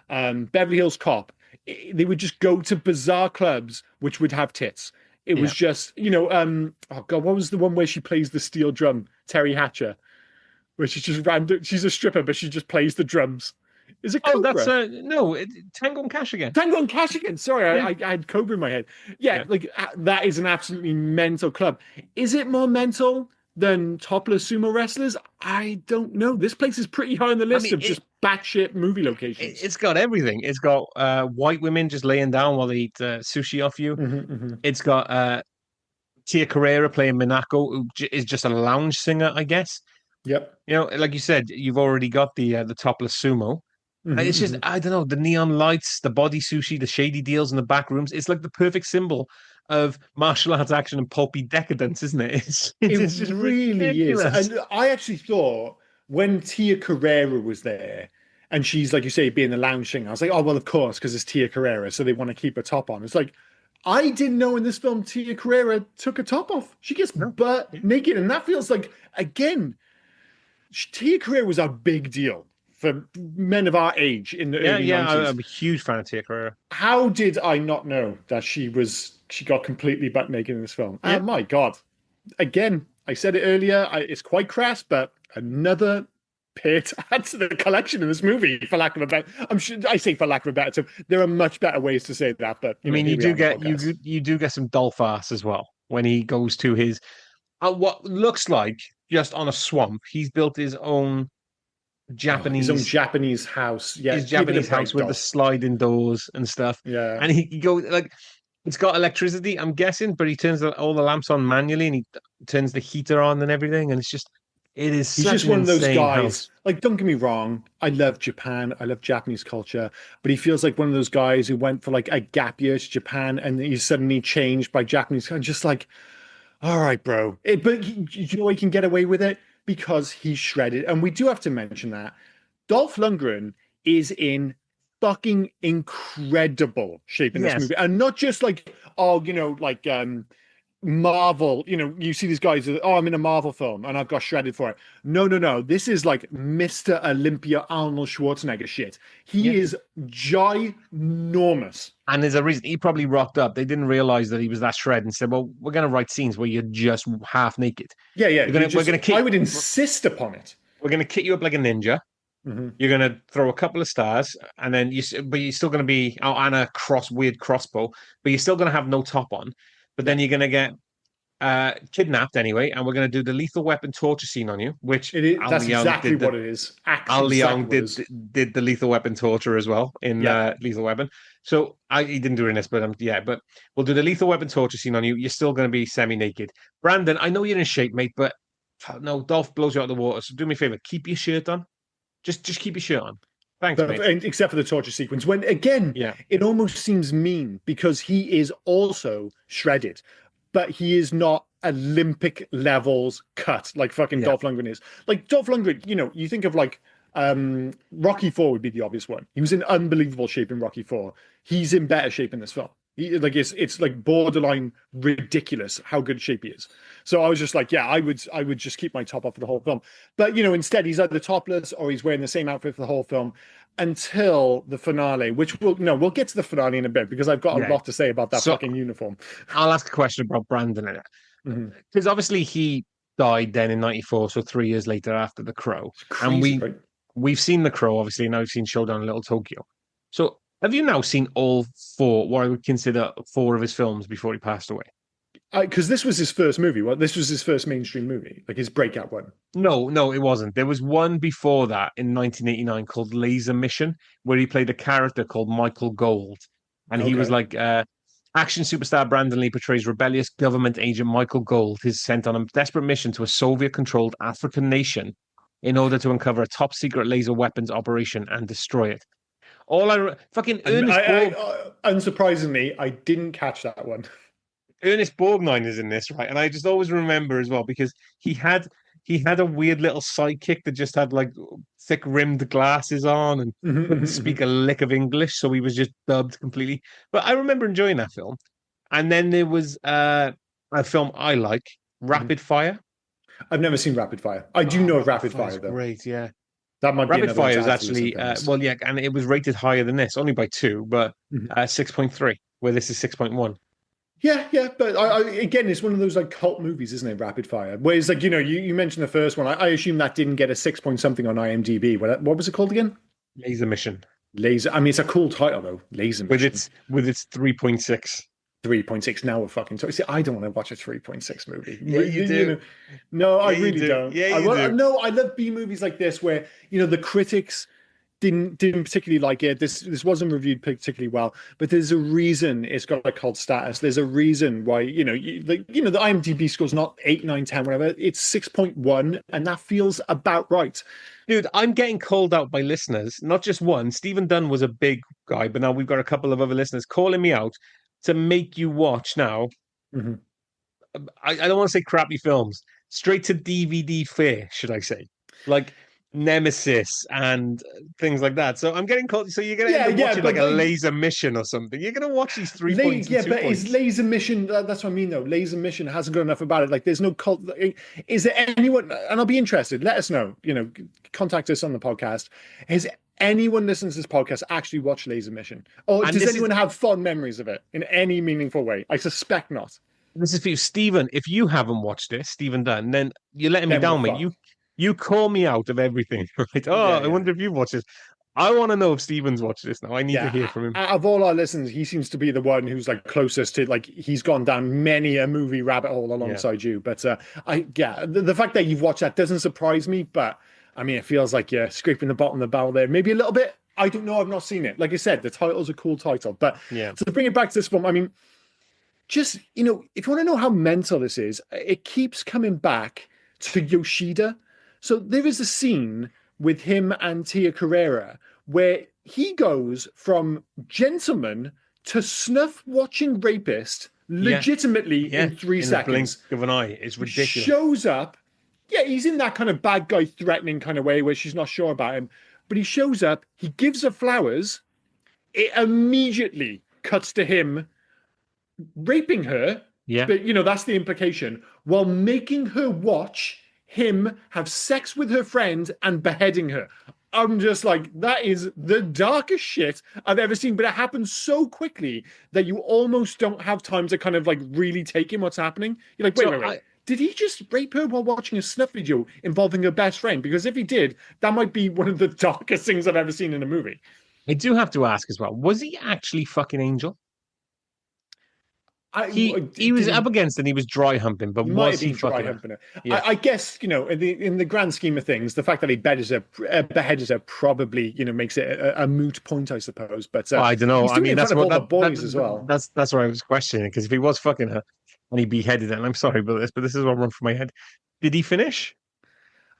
Beverly Hills Cop. They would just go to bizarre clubs which would have tits. It was just, oh God, what was the one where she plays the steel drum? Terry Hatcher, where she's just random. She's a stripper, but she just plays the drums. Is it Cobra? Oh, that's no, Tango and Cash again. Tango and Cash again. Sorry, I had Cobra in my head. Yeah, like that is an absolutely mental club. Is it more mental than topless sumo wrestlers? I don't know. This place is pretty high on the list of just batshit movie locations. It's got everything. It's got white women just laying down while they eat sushi off you. It's got Tia Carrera playing Minako, who is just a lounge singer, I guess. Yep. Like you said, you've already got the topless sumo. It's just, I don't know, the neon lights, the body sushi, the shady deals in the back rooms. It's like the perfect symbol of martial arts action and pulpy decadence, isn't it? It's just really ridiculous. is. And I actually thought when Tia Carrera was there, and she's, like you say, being the lounge singer, I was like, oh, well, of course, because it's Tia Carrera, so they want to keep her top on. It's like, I didn't know in this film Tia Carrera took her top off. She gets butt naked, and that feels like, again, Tia Carrera was a big deal for men of our age in the early 90s. I'm a huge fan of Tia Carrera. How did I not know that she got completely butt naked in this film? Oh my God. Again, I said it earlier, it's quite crass, but another pair to add to the collection in this movie, for lack of a better. I'm sure I say for lack of a better term. There are much better ways to say that, but I mean, you do get some Dolph ass as well when he goes to his what looks like just on a swamp. He's built his own Japanese house. Yeah, his Japanese house with the sliding doors and stuff. Yeah, and he goes like, it's got electricity, I'm guessing, but he turns all the lamps on manually, and he turns the heater on and everything, and he's just one of those guys house. Like, don't get me wrong, I love Japan, I love Japanese culture, but he feels like one of those guys who went for like a gap year to Japan and he's suddenly changed by Japanese. I'm just like, all right, bro. But you know he can get away with it because he's shredded. And we do have to mention that Dolph Lundgren is in fucking incredible shape in this movie. And not just like, Marvel, you see these guys, I'm in a Marvel film and I've got shredded for it. No. This is like Mr. Olympia Arnold Schwarzenegger shit. He is ginormous. And there's a reason he probably rocked up. They didn't realize that he was that shredded and said, well, we're going to write scenes where you're just half naked. Yeah. I would insist upon it. We're going to kit you up like a ninja. Mm-hmm. You're going to throw a couple of stars, and then you're still going to be on a weird crossbow, but you're still going to have no top on. But then you're going to get kidnapped anyway, and we're going to do the lethal weapon torture scene on you, which that's exactly what it is. Al Leong did the lethal weapon torture as well in Lethal Weapon. So he didn't do it in this, but but we'll do the lethal weapon torture scene on you. You're still going to be semi-naked. Brandon, I know you're in shape, mate, but no, Dolph blows you out of the water. So do me a favor, keep your shirt on. Just keep your shirt on. Thanks, mate. Except for the torture sequence, when again, it almost seems mean because he is also shredded, but he is not Olympic levels cut like fucking Dolph Lundgren is. Like Dolph Lundgren, you think of like Rocky IV would be the obvious one. He was in unbelievable shape in Rocky IV. He's in better shape in this film. It's like borderline ridiculous how good shape he is. So I was just like, I would just keep my top off for the whole film. But instead he's either topless or he's wearing the same outfit for the whole film until the finale, which we'll get to the finale in a bit because I've got a lot to say about that fucking uniform. I'll ask a question about Brandon in it. Because obviously he died then in 94, so 3 years later after The Crow. Crazy, and we've seen The Crow, obviously, and now we've seen Showdown in Little Tokyo. So have you now seen all four, what I would consider 4 of his films before he passed away? Because this was his first movie. Well, this was his first mainstream movie, like his breakout one. No, it wasn't. There was one before that in 1989 called Laser Mission, where he played a character called Michael Gold. And he was like, action superstar Brandon Lee portrays rebellious government agent Michael Gold, who's sent on a desperate mission to a Soviet-controlled African nation in order to uncover a top-secret laser weapons operation and destroy it. Fucking Ernest Borg. Unsurprisingly, I didn't catch that one. Ernest Borgnine is in this, right? And I just always remember as well because he had a weird little sidekick that just had like thick rimmed glasses on and couldn't speak a lick of English, so he was just dubbed completely. But I remember enjoying that film. And then there was a film I like, Rapid Fire. I've never seen Rapid Fire. I do know of Rapid Fire though. Great, yeah. That might be Rapid Fire is actually well, yeah, and it was rated higher than this, only by 2, but 6.3, where this is 6.1. Yeah, but again, it's one of those like cult movies, isn't it? Rapid Fire. Whereas, like, you mentioned the first one. I assume that didn't get a 6 point something on IMDb. What was it called again? Laser Mission. I mean, it's a cool title though. Laser Mission. With its 3.6. 3.6 now we're fucking talking. See, I don't want to watch a 3.6 movie. Yeah, you do. No, I really don't. Yeah, you do. No, I love B movies like this where, the critics didn't particularly like it. This wasn't reviewed particularly well, but there's a reason it's got a cult status. There's a reason why, the IMDb score's not 8, 9, 10, whatever. It's 6.1, and that feels about right. Dude, I'm getting called out by listeners, not just one. Stephen Dunn was a big guy, but now we've got a couple of other listeners calling me out to make you watch now. I don't want to say crappy films, straight to DVD fare, should I say? Like Nemesis and things like that. So I'm getting called. So you're going to end up watching like a Laser Mission or something. You're going to watch these 3 points. Yeah, but is Laser Mission? That's what I mean, though. Laser Mission hasn't got enough about it. Like, there's no cult. Is there anyone? And I'll be interested. Let us know. Contact us on the podcast. Has anyone listening to this podcast actually watched Laser Mission, or does anyone have fond memories of it in any meaningful way? I suspect not. This is for you, Stephen. If you haven't watched it, Stephen Dunn, then you're letting me down, mate. You call me out of everything, right? I wonder if you've watched this. I want to know if Steven's watched this now. I need to hear from him. Out of all our listeners, he seems to be the one who's like closest to, like, he's gone down many a movie rabbit hole alongside you. But the fact that you've watched that doesn't surprise me. But I mean, it feels like you're scraping the bottom of the barrel there, maybe a little bit. I don't know. I've not seen it. Like I said, the title's a cool title. But to bring it back to this film, I mean, just, if you want to know how mental this is, it keeps coming back to Yoshida. So there is a scene with him and Tia Carrere where he goes from gentleman to snuff watching rapist legitimately in 3 seconds. The blink of an eye. It's ridiculous. Shows up. Yeah, he's in that kind of bad guy threatening kind of way where she's not sure about him. But he shows up, he gives her flowers. It immediately cuts to him raping her. Yeah. But, that's the implication. While making her watch him have sex with her friend and beheading her. I'm just like, that is the darkest shit I've ever seen. But it happens so quickly that you almost don't have time to kind of like really take in what's happening. You're like, wait. Did he just rape her while watching a snuff video involving her best friend? Because if he did, that might be one of the darkest things I've ever seen in a movie. I do have to ask as well, was he actually fucking Angel? He was up against and he was dry humping, but was he fucking humping her? Yeah. I guess, in the grand scheme of things, the fact that he beheaded her probably, makes it a moot point, I suppose. But I don't know. I mean, that's what the boys as well. That's what I was questioning, because if he was fucking her and he beheaded her, and I'm sorry about this, but this is what run through my head. Did he finish?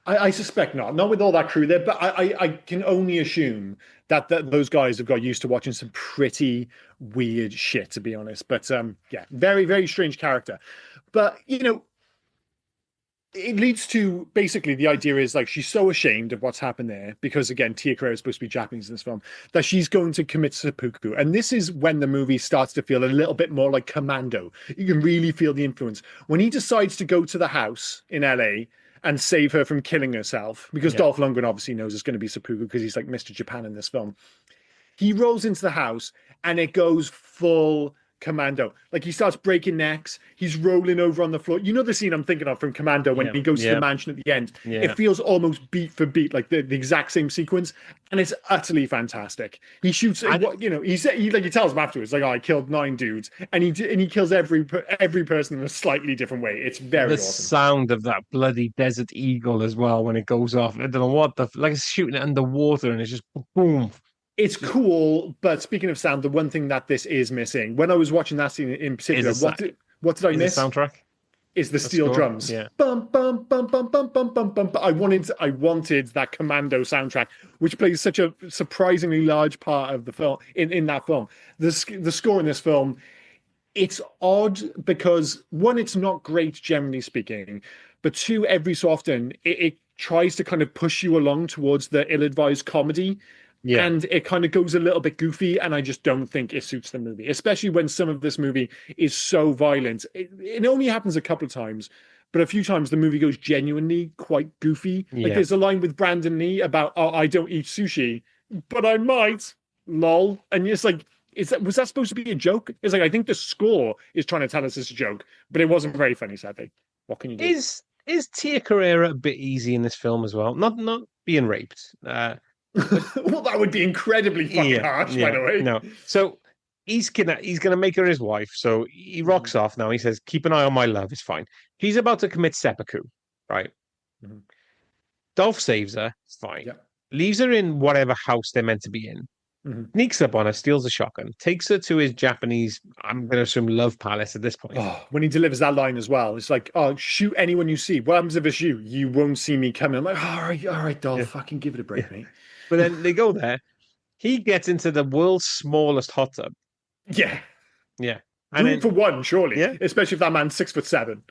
I suspect not with all that crew there, but I can only assume that those guys have got used to watching some pretty weird shit, to be honest. But very, very strange character. But, it leads to, basically, the idea is, like, she's so ashamed of what's happened there, because, again, Tia Carrere is supposed to be Japanese in this film, that she's going to commit seppuku. And this is when the movie starts to feel a little bit more like Commando. You can really feel the influence. When he decides to go to the house in LA and save her from killing herself, because Dolph Lundgren obviously knows it's going to be seppuku because he's like Mr. Japan in this film. He rolls into the house and it goes full Commando. Like, he starts breaking necks. He's rolling over on the floor. You know the scene I'm thinking of from Commando when he goes to the mansion at the end. Yeah. It feels almost beat for beat, like the exact same sequence, and it's utterly fantastic. He shoots. He tells him afterwards, like, I killed 9 dudes, and he kills every person in a slightly different way. It's very awesome. The sound of that bloody Desert Eagle as well when it goes off. I don't know what it's shooting it underwater, and it's just boom. It's cool, but speaking of sound, the one thing that this is missing, when I was watching that scene in particular, what did I miss? The soundtrack? is the steel score? drums. Yeah. Bum bum bum bum bum bum bum bum. I wanted that Commando soundtrack, which plays such a surprisingly large part of the film in that film. The score in this film, it's odd because one, it's not great generally speaking, but two, every so often it tries to kind of push you along towards the ill-advised comedy, Yeah. and it kind of goes a little bit goofy, and I just don't think it suits the movie, especially when some of this movie is so violent. It only happens a couple of times, but a few times the movie goes genuinely quite goofy. Like Yeah. there's a line with Brandon Lee about, "Oh, I don't eat sushi, but I might." Lol. And it's like, was that supposed to be a joke? It's like, I think the score is trying to tell us it's a joke, but it wasn't very funny, sadly. What can you do? Is Tia Carrera a bit easy in this film as well? Not being raped. But Well, that would be incredibly fucking harsh, by yeah, the way. no. So he's gonna make her his wife. So he rocks Mhm. off now. He says, "Keep an eye on my love. It's fine." He's about to commit seppuku, right? Mhm. Dolph saves her. It's fine. Yeah. Leaves her in whatever house they're meant to be in. Mhm. Sneaks up on her, steals a shotgun, takes her to his Japanese, I'm gonna assume, love palace at this point. Oh, when he delivers that line as well, it's like, "Oh, shoot anyone you see. What happens if it's you? You won't see me coming." I'm like, all right, Dolph, Yeah, fucking give it a yeah. break, mate." But then they go there. He gets into the world's smallest hot tub. Yeah. Yeah. And Room then for one, surely. yeah. Especially if that man's 6'7".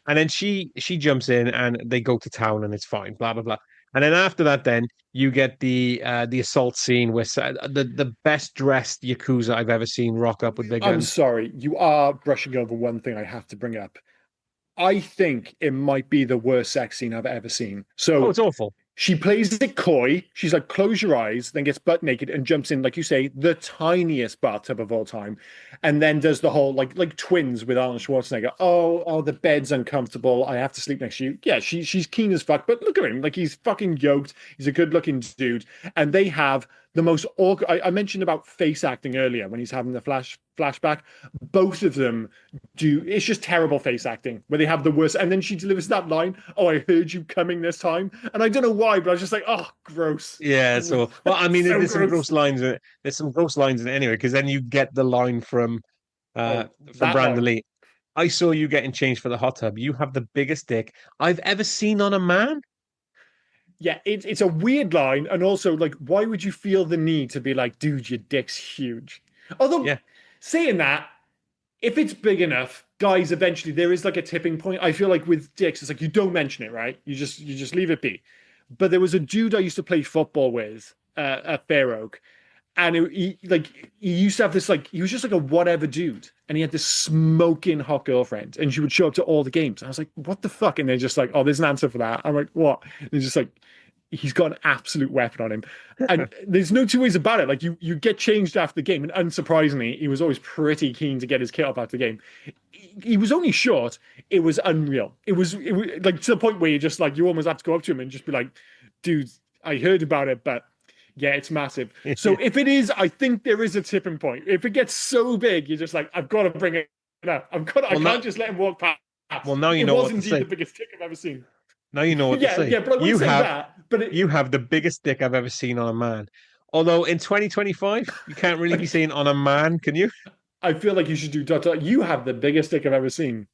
And then she jumps in and they go to town and it's fine, blah blah blah. And then after that, then you get the assault scene with the best dressed Yakuza I've ever seen rock up with their I'm guns. sorry, you are brushing over one thing I have to bring up. I think it might be the worst sex scene I've ever seen. Oh, So it's awful. she plays it coy. She's like, "Close your eyes," then gets butt naked and jumps in, like you say, the tiniest bathtub of all time, and then does the whole like twins with Arnold Schwarzenegger. Oh, the bed's uncomfortable. I have to sleep next to you. Yeah, she's keen as fuck, but look at him, like he's fucking yoked. He's a good looking dude, and they have the most awkward. I mentioned about face acting earlier when he's having the flashback. Both of them do. It's just terrible face acting where they have the worst. And then she delivers that line, "Oh, I heard you coming this time," and I don't know why, but I was just like, "Oh, gross." Yeah, so well, I mean, So there's some gross. gross lines in it. There's some gross lines in it anyway, because then you get the line uh Oh, from that Brandon line. Lee. I saw you getting changed for the hot tub. You have the biggest dick I've ever seen on a man. Yeah, it's a weird line, and also like, why would you feel the need to be like, "Dude, your dick's huge"? Although Yeah, saying that, if it's big enough, guys, eventually there is like a tipping point. I feel like with dicks, it's like you don't mention it, right? You just leave it be. But there was a dude I used to play football with at Fair Oak, and he used to have this, like, he was just like a whatever dude, and he had this smoking hot girlfriend, and she would show up to all the games. And I was like, "What the fuck?" And they're just like, "Oh, there's an answer for that." I'm like, "What?" And they're just like, he's got an absolute weapon on him, and there's no two ways about it. Like you get changed after the game, and unsurprisingly, he was always pretty keen to get his kit off after the game. He was only short. It was unreal. It was like to the point where you just like, you almost have to go up to him and just be like, "Dude, I heard about it, but yeah, it's massive." So if it is, I think there is a tipping point. If it gets so big, you're just like, "I've got to bring it up. I well, can't now, just let him walk past." well, now you It know was what to indeed say. the biggest tick I've ever seen. Now you know what to Yeah, say. yeah, but I wouldn't say that. But You have the biggest dick I've ever seen on a man. Although in 2025, you can't really be like, saying on a man, can you? I feel like you should do dot dot. You have the biggest dick I've ever seen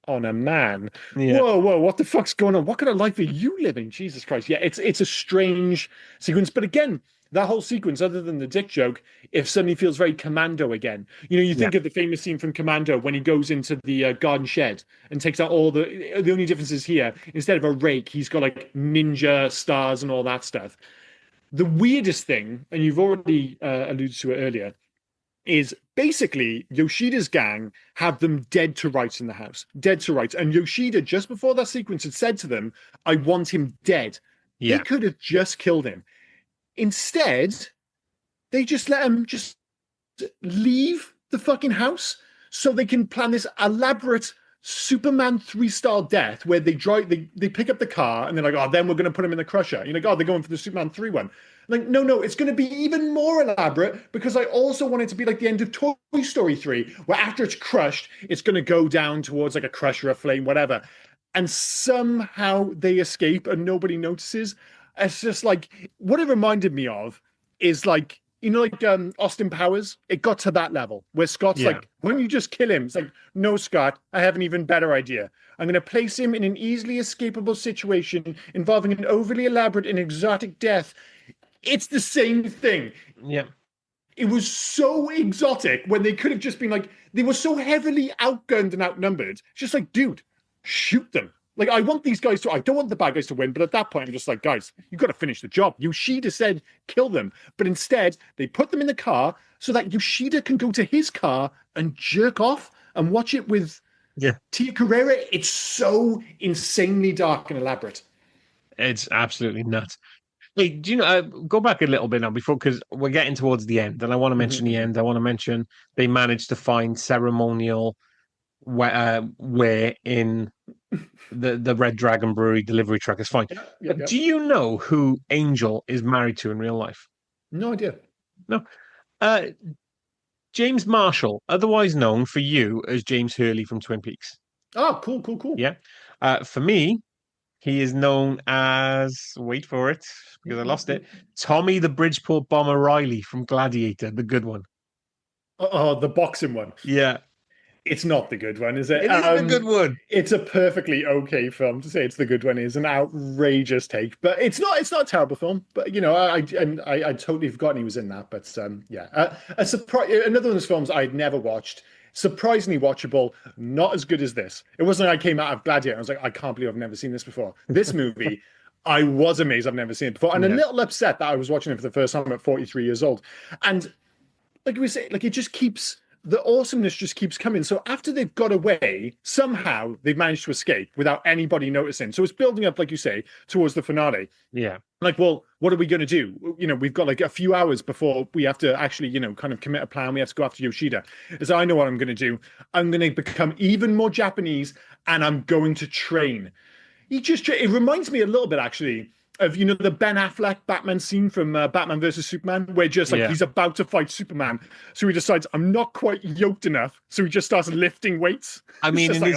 on a man. Yeah. Whoa, what the fuck's going on? What kind of life are you living? Jesus Christ. Yeah, it's a strange sequence. But again, that whole sequence, other than the dick joke, if suddenly feels very Commando again. You know, you Yeah. think of the famous scene from Commando when he goes into the garden shed and takes out all the only difference is here, instead of a rake, he's got like ninja stars and all that stuff. The weirdest thing, and you've already alluded to it earlier, is basically Yoshida's gang have them dead to rights in the house, dead to rights. And Yoshida, just before that sequence, had said to them, "I want him dead." They Yeah. could have just killed him. Instead, they just let him just leave the fucking house so they can plan this elaborate Superman 3-star death where they pick up the car and they're like, "Oh, then we're going to put him in the crusher." You're like, "Oh, they're going for the Superman 3 one." Like, no, it's going to be even more elaborate because I also want it to be like the end of Toy Story 3, where after it's crushed, it's going to go down towards like a crusher, a flame, whatever. And somehow they escape and nobody notices. It's just like, what it reminded me of is like you know, like Austin Powers, it got to that level where Scott's Yeah. like, why don't you just kill him? It's like, no, Scott, I have an even better idea. I'm going to place him in an easily escapable situation involving an overly elaborate and exotic death. It's the same thing. Yeah. It was so exotic when they could have just been like, they were so heavily outgunned and outnumbered. It's just like, dude, shoot them. Like, I want these guys to, I don't want the bad guys to win, but at that point, I'm just like, guys, you've got to finish the job. Yoshida said, kill them. But instead, they put them in the car so that Yoshida can go to his car and jerk off and watch it with Tia Carrera. It's so insanely dark and elaborate. It's absolutely nuts. Hey, do you know? Go back a little bit now before, because we're getting towards the end, and I want to mention the end. I want to mention they managed to find ceremonial where in the Red Dragon Brewery delivery truck is fine. But do you know who Angel is married to in real life? No idea. No. James Marshall, otherwise known for you as James Hurley from Twin Peaks. Oh, cool. Yeah. For me, he is known as, wait for it, because I lost it, Tommy the Bridgeport Bomber Riley from Gladiator, the good one. Oh, the boxing one. Yeah. It's not the good one, is it? It is the good one. It's a perfectly okay film. To say it's the good one is an outrageous take, but it's not. It's not a terrible film. But you know, I totally forgotten he was in that. But yeah, a surprise. Another one of those films I'd never watched. Surprisingly watchable. Not as good as this. It wasn't like I came out of Gladiator. I was like, I can't believe I've never seen this before. This movie. I was amazed I've never seen it before, and a little upset that I was watching it for the first time at 43 years old. And like we say, like it just keeps. The awesomeness just keeps coming. So after they've got away, somehow they've managed to escape without anybody noticing. So it's building up, like you say, towards the finale. Yeah. Like, well, what are we going to do? You know, we've got like a few hours before we have to actually, you know, kind of commit a plan. We have to go after Yoshida. So I know what I'm going to do. I'm going to become even more Japanese and I'm going to train. It reminds me a little bit, actually, of, you know, the Ben Affleck Batman scene from Batman versus Superman, where just like he's about to fight Superman, so he decides I'm not quite yoked enough, so he just starts lifting weights. I mean, this is in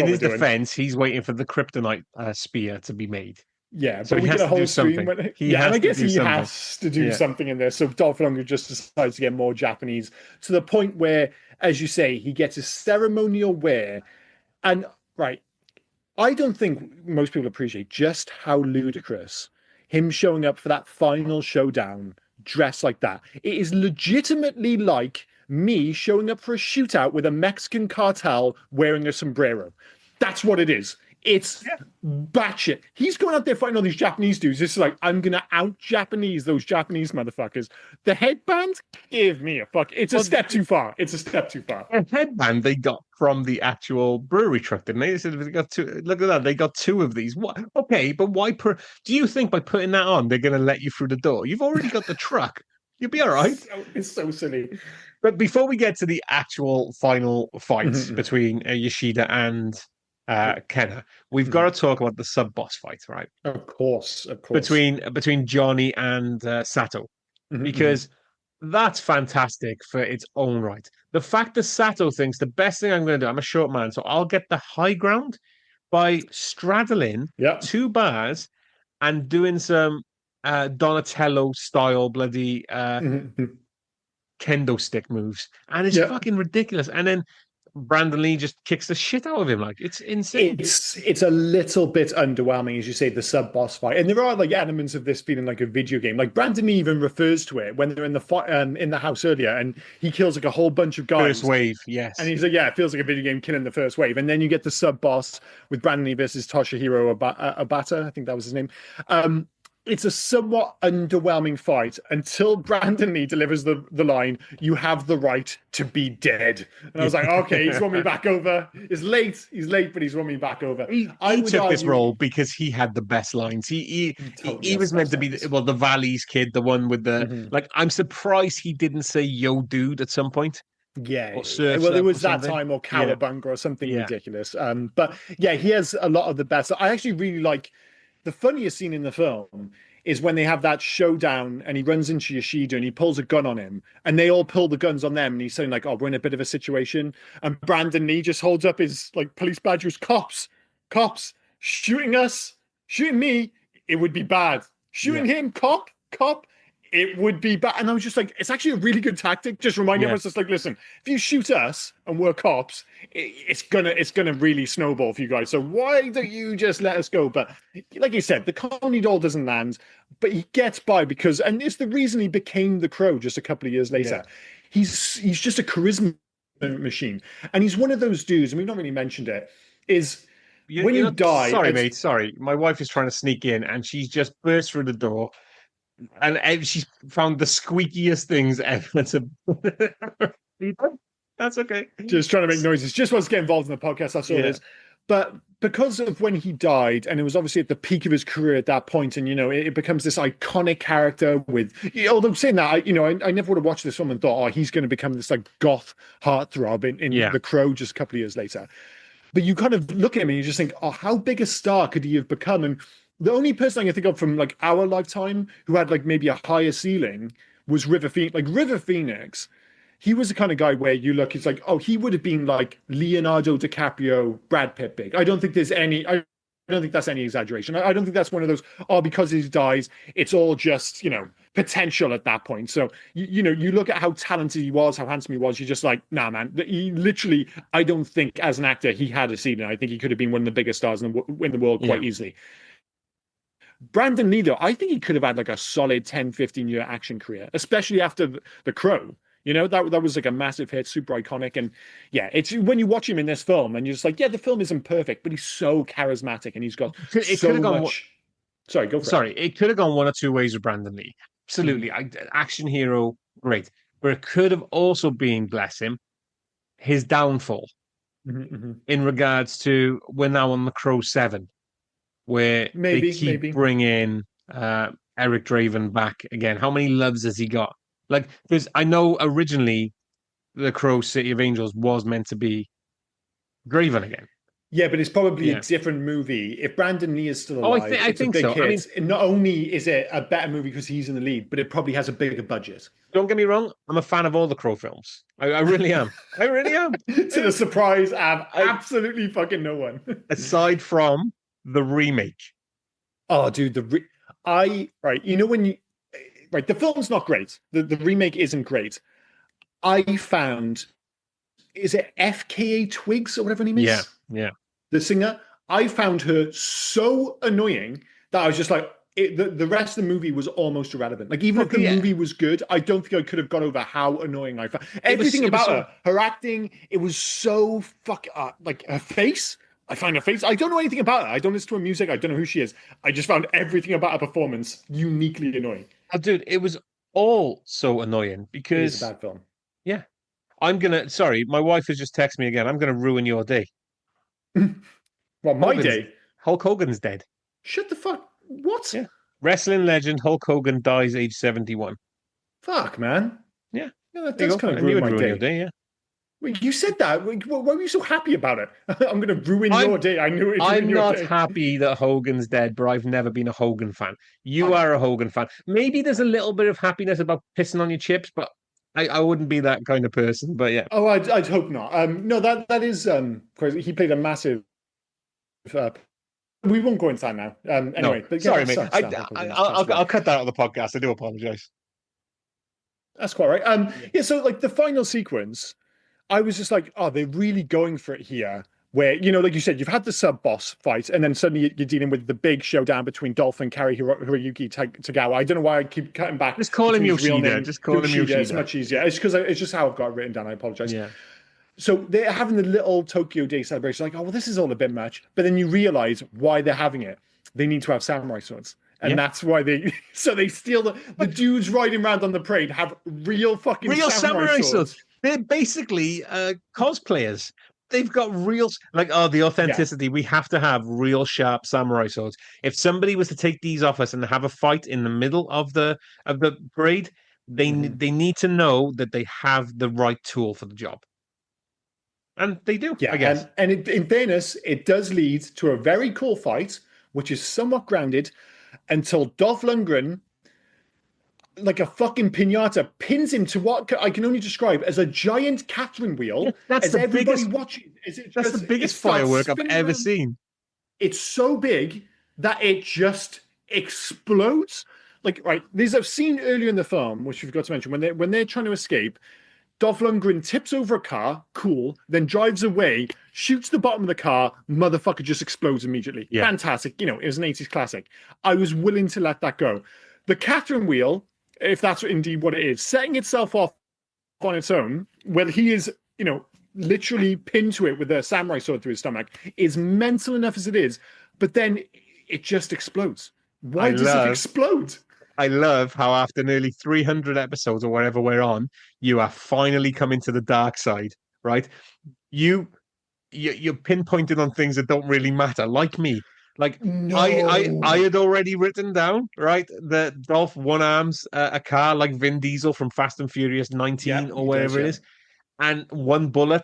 what his we're doing. defense, he's waiting for the kryptonite spear to be made. Yeah, so but we get a whole screen. And I guess he has to do something in there. So Dolph Lundgren just decides to get more Japanese to the point where, as you say, he gets a ceremonial wear, and right. I don't think most people appreciate just how ludicrous him showing up for that final showdown dressed like that. It is legitimately like me showing up for a shootout with a Mexican cartel wearing a sombrero. That's what it is. It's batshit. He's going out there fighting all these Japanese dudes. It's like, I'm going to out-Japanese those Japanese motherfuckers. The headband? Give me a fuck. It's a step too far. It's a step too far. A headband they got from the actual brewery truck, didn't they? They said they got two. Look at that. They got two of these. What? Okay, but why do you think by putting that on, they're going to let you through the door? You've already got the truck. You'll be all right. It's so silly. But before we get to the actual final fight between Yoshida and Kenna, we've got to talk about the sub-boss fight, right? Of course. Between Johnny and Sato, because that's fantastic for its own right. The fact that Sato thinks the best thing I'm going to do, I'm a short man, so I'll get the high ground by straddling two bars and doing some Donatello style bloody kendo stick moves, and it's fucking ridiculous. And then Brandon Lee just kicks the shit out of him. Like, it's insane. It's a little bit underwhelming, as you say, the sub-boss fight. And there are like elements of this feeling like a video game. Like Brandon Lee even refers to it when they're in the house earlier, and he kills like a whole bunch of guys. First wave, yes. And he's like, yeah, it feels like a video game killing the first wave. And then you get the sub-boss with Brandon Lee versus Toshihiro Obata. I think that was his name. It's a somewhat underwhelming fight until Brandon Lee delivers the line, "You have the right to be dead." And I was like, okay, he's won me back over. He's late, but he's won me back over. He took this role because he had the best lines. He was meant to be the Valley's kid, the one with the like. I'm surprised he didn't say "yo, dude" at some point. Yeah, well, it was that time, or Cowabunga or something ridiculous. But yeah, he has a lot of the best. I actually really like. The funniest scene in the film is when they have that showdown and he runs into Yoshida and he pulls a gun on him and they all pull the guns on them and he's saying like, oh, we're in a bit of a situation. And Brandon Lee just holds up his like police badge, goes, cops, shooting us, shooting me, it would be bad. Shooting him, cop. it would be bad. And I was just like, it's actually a really good tactic. Just remind everyone, just like, listen, if you shoot us and we're cops, it's gonna really snowball for you guys. So why don't you just let us go? But like you said, the comedy doll doesn't land, but he gets by because, and it's the reason he became the Crow just a couple of years later. Yeah. He's just a charisma machine, and he's one of those dudes, and we've not really mentioned it, is when you die. Sorry, mate. Sorry, my wife is trying to sneak in, and she's just burst through the door, and she's found the squeakiest things ever. That's okay. Just trying to make noises. Just wants to get involved in the podcast. That's all it is. But because of when he died, and it was obviously at the peak of his career at that point, and it becomes this iconic character with. Although saying that, I never would have watched this film and thought, oh, he's going to become this like goth heartthrob in The Crow just a couple of years later. But you kind of look at him and you just think, oh, how big a star could he have become? And the only person I can think of from like our lifetime who had like maybe a higher ceiling was River Phoenix. Like River Phoenix, he was the kind of guy where you look, it's like, oh, he would have been like Leonardo DiCaprio, Brad Pitt big. I don't think that's any exaggeration. I don't think that's one of those, oh, because he dies, it's all just, potential at that point. So, you look at how talented he was, how handsome he was, you're just like, nah, man. He literally, I don't think as an actor, he had a ceiling. I think he could have been one of the biggest stars in the world quite easily. Brandon Lee, though, I think he could have had like a solid 10, 15-year action career, especially after The Crow. That was like a massive hit, super iconic. And yeah, it's when you watch him in this film and you're just like, yeah, the film isn't perfect, but he's so charismatic and he's got so much. Sorry, go for it. Sorry, it could have gone one or two ways with Brandon Lee. Absolutely. Action hero, great. But it could have also been, bless him, his downfall in regards to we're now on The Crow 7, where they keep bringing Eric Draven back again. How many loves has he got? Like, because I know originally The Crow City of Angels was meant to be Draven again. Yeah, but it's probably a different movie. If Brandon Lee is still alive, I think so. Hit. I mean, not only is it a better movie because he's in the lead, but it probably has a bigger budget. Don't get me wrong. I'm a fan of all the Crow films. I really am. I really am. To the surprise of absolutely fucking no one. Aside from the remake. Oh, dude, the film's not great. The remake isn't great. I found, is it FKA Twigs or whatever her name is? Yeah. The singer. I found her so annoying that I was just like, the rest of the movie was almost irrelevant. Like, even if the movie was good, I don't think I could have got over how annoying I found. Everything about her acting, it was so like her face. I find her face. I don't know anything about her. I don't listen to her music. I don't know who she is. I just found everything about her performance uniquely annoying. Oh, dude, it was all so annoying because it's a bad film. Yeah. Sorry, my wife has just texted me again. I'm gonna ruin your day. Well, my day? Hulk Hogan's dead. Shut the fuck. What? Yeah. Wrestling legend Hulk Hogan dies age 71. Fuck, man. Yeah. That does kind of ruin my day. Your day, yeah. Wait, you said that. Why were you so happy about it? I'm going to ruin your day. I knew it. I'm not happy that Hogan's dead, but I've never been a Hogan fan. You are a Hogan fan. Maybe there's a little bit of happiness about pissing on your chips, but I wouldn't be that kind of person. But yeah. Oh, I'd hope not. No, that is crazy. He played a massive. We won't go into that now. Anyway, no, but sorry, mate. I'll cut that out of the podcast. I do apologize. That's quite right. Yeah. So like the final sequence, I was just like, oh, they're really going for it here. Where, like you said, you've had the sub-boss fight, and then suddenly you're dealing with the big showdown between Dolph and Cary Hiroyuki Tagawa. I don't know why I keep cutting back. Just call him Yoshida. Just call him Yoshida. It's much easier. It's because it's just how I've got it written down. I apologize. Yeah. So they're having the little Tokyo Day celebration. Like, oh, well, this is all a bit much. But then you realize why they're having it. They need to have samurai swords. And that's why they steal the dudes riding around on the parade have real samurai swords. They're basically cosplayers. They've got real, the authenticity. Yeah. We have to have real sharp samurai swords. If somebody was to take these off us and have a fight in the middle of the parade, they need to know that they have the right tool for the job. And they do, I guess. And in fairness, it does lead to a very cool fight, which is somewhat grounded, until Dolph Lundgren, like a fucking pinata, pins him to what I can only describe as a giant Catherine wheel. That's the biggest watching. That's the biggest firework I've ever seen. It's so big that it just explodes. like, right, there's a scene earlier in the film, which we forgot to mention, when they're trying to escape. Dolph Lundgren tips over a car, cool, then drives away, shoots the bottom of the car, motherfucker just explodes immediately. Yeah. Fantastic. You know, it was an 80s classic. I was willing to let that go. The Catherine wheel, if that's indeed what it is, setting itself off on its own, where he is, you know, literally pinned to it with a samurai sword through his stomach, is mental enough as it is, but then it just explodes. Why does it explode? I love how after nearly 300 episodes or whatever we're on, you are finally coming to the dark side, right? You're pinpointing on things that don't really matter, like me. Like I No. had already written down, right, that Dolph one arms a car like Vin Diesel from Fast and Furious Yeah, 19 or he does, whatever it yeah. is, and one bullet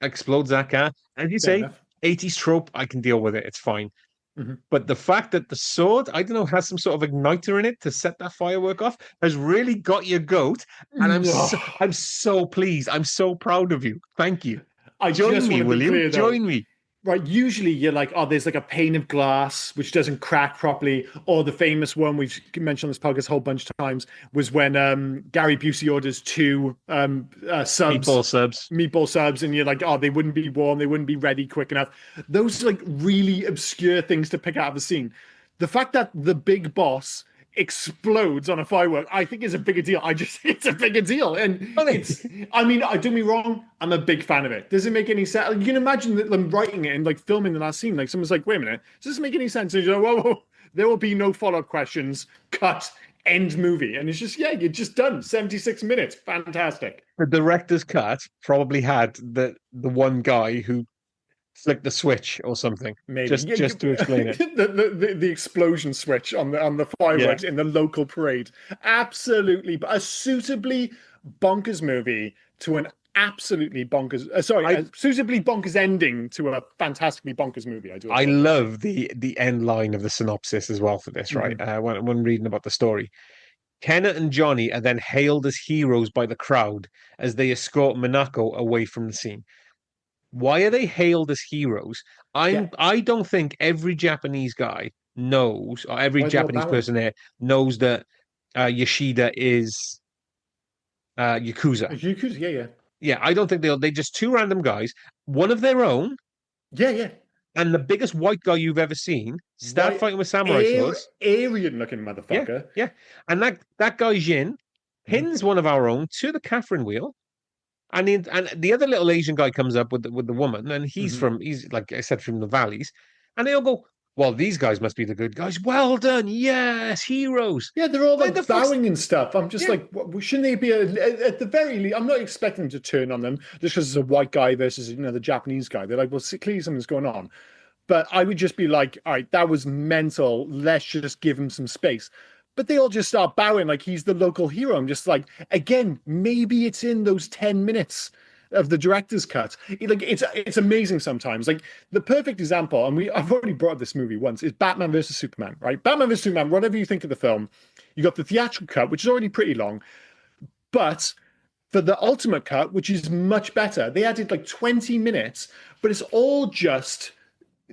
explodes that car. As you Fair say, enough. 80s trope, I can deal with it. It's fine. Mhm. But the fact that the sword, I don't know, has some sort of igniter in it to set that firework off has really got your goat. And No. I'm so pleased. I'm so proud of you. Thank you. I Join just want me, to be will you? clear though. Join me. Right, usually you're like, oh, there's like a pane of glass which doesn't crack properly, or the famous one we've mentioned on this podcast a whole bunch of times was when Gary Busey orders two Meatball subs. meatball subs, and you're like, oh, they wouldn't be warm, they wouldn't be ready quick enough. Those are like really obscure things to pick out of a scene. The fact that the big boss explodes on a firework, I think is a bigger deal. I just think it's a bigger deal. And it's, I mean, don't get me wrong, I'm a big fan of it. Does it make any sense? You can imagine them writing it and like filming the last scene. Like someone's like, wait a minute, does this make any sense? And you're like, whoa, whoa, there will be no follow-up questions. Cut. End movie. And it's just, yeah, you're just done. 76 minutes. Fantastic. The director's cut probably had the one guy who flicked the switch or something, Maybe just to explain it. the explosion switch on the Yeah. fireworks in the local parade, absolutely, but a suitably bonkers movie to an absolutely bonkers. A suitably bonkers ending to a fantastically bonkers movie. I love the end line of the synopsis as well for this, right? When reading about the story. Kenna and Johnny are then hailed as heroes by the crowd as they escort Minako away from the scene. Why are they hailed as heroes? Yeah. I don't think every Japanese guy knows, or every Why they all Japanese bowing? person there knows that Yoshida is Yakuza. Yakuza, yeah, yeah, Yeah, I don't think they just two random guys, one of their own, yeah, yeah. and the biggest white guy you've ever seen start White, fighting with samurai swords. Aryan looking Yeah, motherfucker. yeah. And that guy Jin pins one of our own to the Catherine wheel. And the other little Asian guy comes up with the woman, and he's like I said from the valleys, and they all go, "Well, these guys must be the good guys. Well done, yes, heroes." Yeah, they're all Where like the fuck's bowing and stuff. I'm just yeah, like, shouldn't they be at the very least? I'm not expecting them to turn on them just because it's a white guy versus the Japanese guy. They're like, well, clearly something's going on. But I would just be like, all right, that was mental. Let's just give him some space. But they all just start bowing like he's the local hero. I'm just like, again, maybe it's in those 10 minutes of the director's cut. Like it's amazing sometimes. Like the perfect example, and I've already brought up this movie once, is Batman versus Superman, right? Batman versus Superman, whatever you think of the film, you got the theatrical cut, which is already pretty long, but for the ultimate cut, which is much better, they added like 20 minutes, but it's all just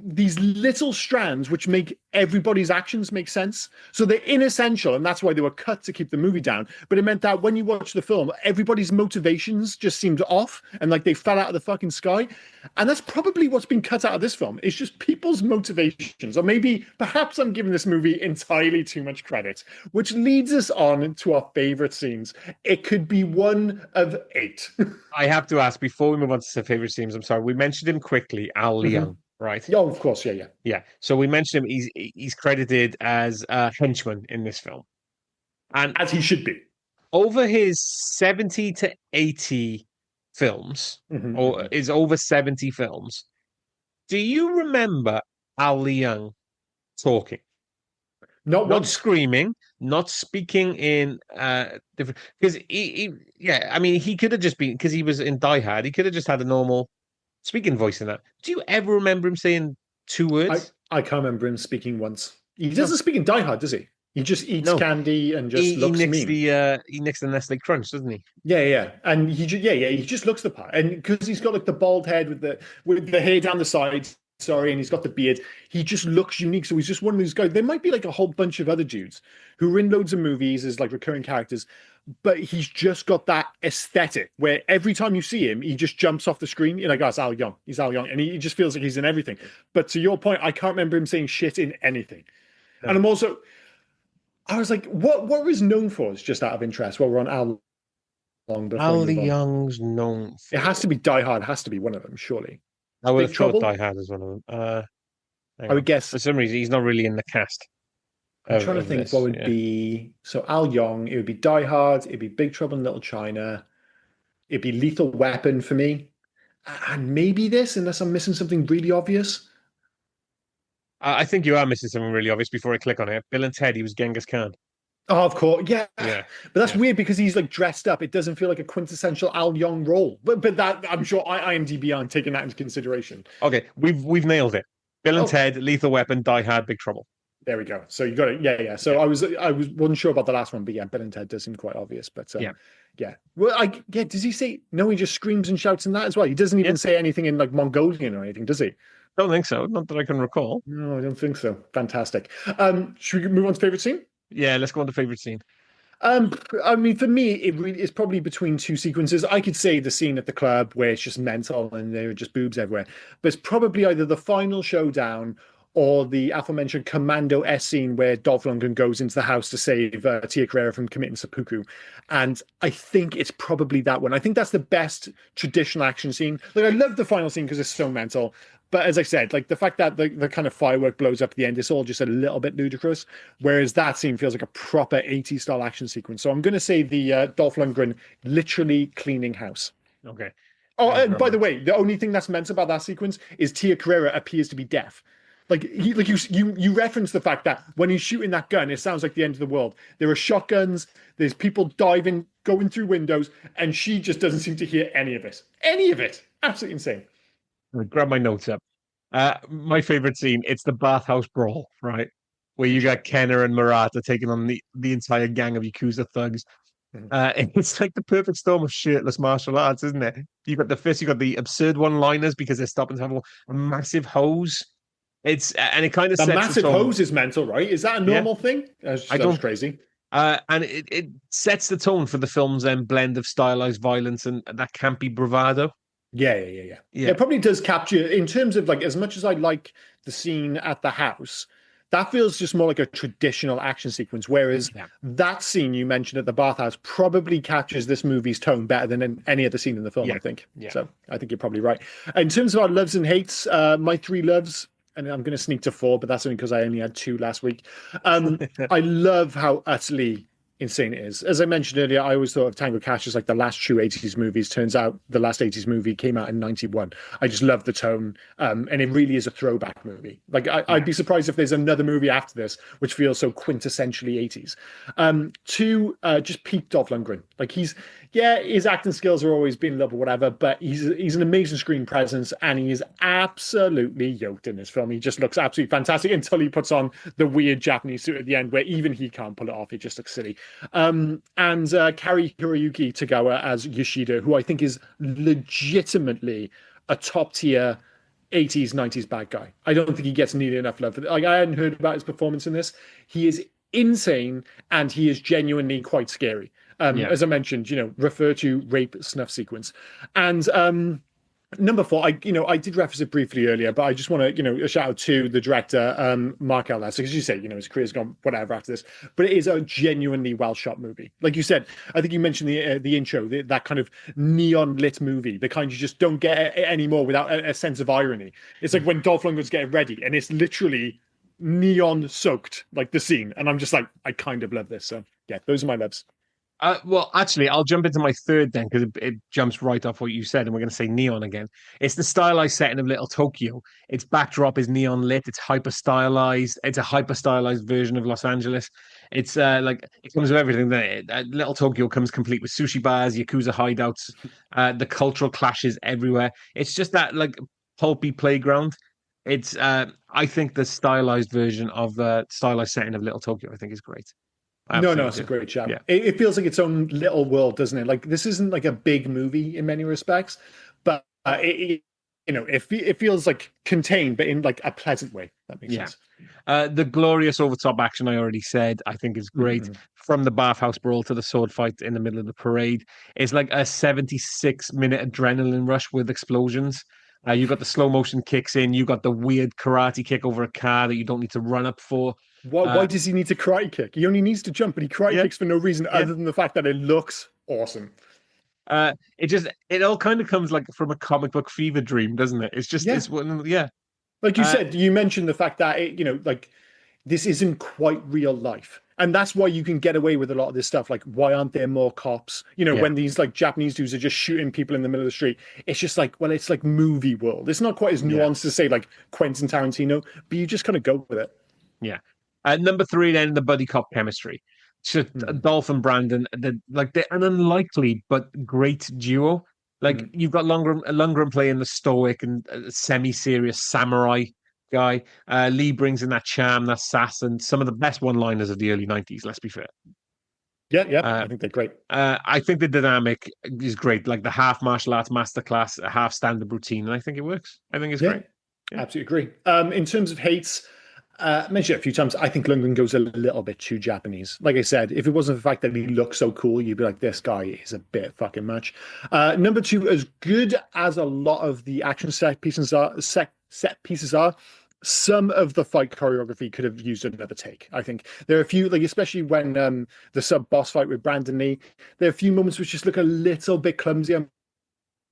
these little strands which make everybody's actions make sense. So they're inessential, and that's why they were cut to keep the movie down. But it meant that when you watch the film, everybody's motivations just seemed off and like they fell out of the fucking sky. And that's probably what's been cut out of this film. It's just people's motivations. Or maybe, perhaps I'm giving this movie entirely too much credit, which leads us on to our favorite scenes. It could be one of 8. I have to ask before we move on to the favorite scenes. I'm sorry, we mentioned him quickly, Al Leong, right? Oh, of course, yeah, yeah. Yeah. So we mentioned him. He's credited as a henchman in this film, and As he should be. over his 70 to 80 films, or is over 70 films. Do you remember Al Leong talking? Not screaming, not speaking in different, because yeah, I mean, he could have just been, because he was in Die Hard, he could have just had a normal speaking voice in that. Do you ever remember him saying 2 words? I can't remember him speaking once. He doesn't speak in Die Hard, does he? He just eats candy and just looks mean. He nicks the Nestle Crunch, doesn't he? Yeah, yeah, and he just looks the part, and because he's got like the bald head with the hair down the sides, sorry, and he's got the beard. He just looks unique. So he's just one of those guys. There might be like a whole bunch of other dudes who are in loads of movies as like recurring characters, but he's just got that aesthetic where every time you see him, he just jumps off the screen. You're like, oh, it's Al Young. He's Al Young. And he just feels like he's in everything. But to your point, I can't remember him saying shit in anything. No. And I was like, what is known for? It's just out of interest while we're on Al Young. Al Young's known for... It has to be Die Hard. It has to be one of them, surely. I would have thought Die Hard is one of them. I would guess. For some reason, he's not really in the cast. I'm trying to think what would be... So Al Young, it would be Die Hard, it'd be Big Trouble in Little China, it'd be Lethal Weapon for me, and maybe this, unless I'm missing something really obvious. I think you are missing something really obvious before I click on it. Bill and Ted, he was Genghis Khan. Oh, of course, yeah. But that's weird because he's like dressed up. It doesn't feel like a quintessential Al Young role. But that, I'm sure IMDb aren't taking that into consideration. Okay, we've nailed it. Bill and Ted, Lethal Weapon, Die Hard, Big Trouble. There we go. So you got it. Yeah. So I wasn't sure about the last one, but yeah, Bill and Ted does seem quite obvious. But yeah. Well, does he say no? He just screams and shouts in that as well. He doesn't even say anything in like Mongolian or anything, does he? Don't think so. Not that I can recall. No, I don't think so. Fantastic. Should we move on to favorite scene? Yeah, let's go on to favorite scene. I mean, for me, it's probably between two sequences. I could say the scene at the club where it's just mental and there are just boobs everywhere, but it's probably either the final showdown or the aforementioned Commando S scene where Dolph Lundgren goes into the house to save Tia Carrere from committing seppuku. And I think it's probably that one. I think that's the best traditional action scene. Like, I love the final scene because it's so mental. But as I said, like the fact that the kind of firework blows up at the end, it's all just a little bit ludicrous. Whereas that scene feels like a proper 80s style action sequence. So I'm going to say the Dolph Lundgren literally cleaning house. Okay. Oh, and by the way, the only thing that's meant about that sequence is Tia Carrere appears to be deaf. Like you reference the fact that when he's shooting that gun, it sounds like the end of the world. There are shotguns, there's people diving, going through windows, and she just doesn't seem to hear any of it. Any of it. Absolutely insane. I'll grab my notes up. My favorite scene, it's the bathhouse brawl, right? Where you got Kenner and Murata taking on the entire gang of Yakuza thugs. It's like the perfect storm of shirtless martial arts, isn't it? You've got the absurd one-liners because they're stopping to have a massive hose. And it kind of the massive hose is mental, right? Is that a normal thing? That's crazy. And it sets the tone for the film's blend of stylized violence and that campy bravado. Yeah. It probably does capture, in terms of like, as much as I like the scene at the house, that feels just more like a traditional action sequence. Whereas that scene you mentioned at the bathhouse probably captures this movie's tone better than any other scene in the film, I think. Yeah. So I think you're probably right. In terms of our loves and hates, my three loves, and I'm going to sneak to four, but that's only because I only had two last week. I love how utterly insane it is. As I mentioned earlier, I always thought of Tango Cash as like the last true 80s movies. Turns out the last 80s movie came out in 91. I just love the tone. And it really is a throwback movie. Like I'd be surprised if there's another movie after this, which feels so quintessentially 80s. Two, just peak Dolph Lundgren. Like his acting skills are always been low or whatever, but he's an amazing screen presence and he is absolutely yoked in this film. He just looks absolutely fantastic until he puts on the weird Japanese suit at the end where even he can't pull it off. It just looks silly. And Kari Hiroyuki Tagawa as Yoshida, who I think is legitimately a top tier 80s, 90s bad guy. I don't think he gets nearly enough love. Like, I hadn't heard about his performance in this. He is insane and he is genuinely quite scary. As I mentioned, refer to rape snuff sequence. And number four, I did reference it briefly earlier, but I just want to, a shout out to the director, Mark L. Because you say, his career's gone whatever after this, but it is a genuinely well shot movie. Like you said, I think you mentioned the intro, that kind of neon lit movie, the kind you just don't get anymore without a sense of irony. It's like when Dolph Lundgren's getting ready, and it's literally neon soaked, like the scene, and I'm just like, I kind of love this. So yeah, those are my loves. Well, actually, I'll jump into my third then because it jumps right off what you said, and we're going to say neon again. It's the stylized setting of Little Tokyo. Its backdrop is neon lit. It's hyper stylized. It's a hyper stylized version of Los Angeles. It's like it comes with everything. Little Tokyo comes complete with sushi bars, Yakuza hideouts, the cultural clashes everywhere. It's just that like pulpy playground. It's I think the stylized version of the stylized setting of Little Tokyo, I think, is great. Absolutely. No, it's a great job. Yeah. It feels like its own little world, doesn't it? Like this isn't like a big movie in many respects, but it it feels like contained, but in like a pleasant way. That makes sense. The glorious over-top action I already said, I think is great. Mm-hmm. From the bathhouse brawl to the sword fight in the middle of the parade, it's like a 76-minute adrenaline rush with explosions. You got the slow motion kicks in. You got the weird karate kick over a car that you don't need to run up for. Why does he need to karate kick? He only needs to jump, but he karate Yeah, kicks for no reason yeah. other than the fact that it looks awesome. It all kind of comes like from a comic book fever dream, doesn't it? It's just Yeah. it's one, yeah. Like you Uh, said, you mentioned the fact that like this isn't quite real life. And that's why you can get away with a lot of this stuff. Like, why aren't there more cops? yeah, When these like Japanese dudes are just shooting people in the middle of the street, it's just like, well, it's like movie world. It's not quite as yeah, nuanced to say like Quentin Tarantino, but you just kind of go with it. yeah. Number three, then the buddy cop chemistry. Just Hmm. Dolph and Brandon, they're an unlikely but great duo. Like Hmm. you've got Lundgren playing the stoic and semi-serious samurai guy. Lee brings in that charm, that sass, and some of the best one-liners of the early '90s. Let's be fair. Yeah, yeah, Uh, I think they're great. I think the dynamic is great, like the half martial arts masterclass, a half stand-up routine, and I think it works. I think it's Yeah, great. Yeah, absolutely agree. In terms of hates, mentioned it a few times. I think Lundgren goes a little bit too Japanese. Like I said, if it wasn't the fact that he looks so cool, you'd be like, this guy is a bit fucking much. Number two, as good as a lot of the action set pieces are, some of the fight choreography could have used another take. I think there are a few, like especially when the sub boss fight with Brandon Lee, there are a few moments which just look a little bit clumsy. I'm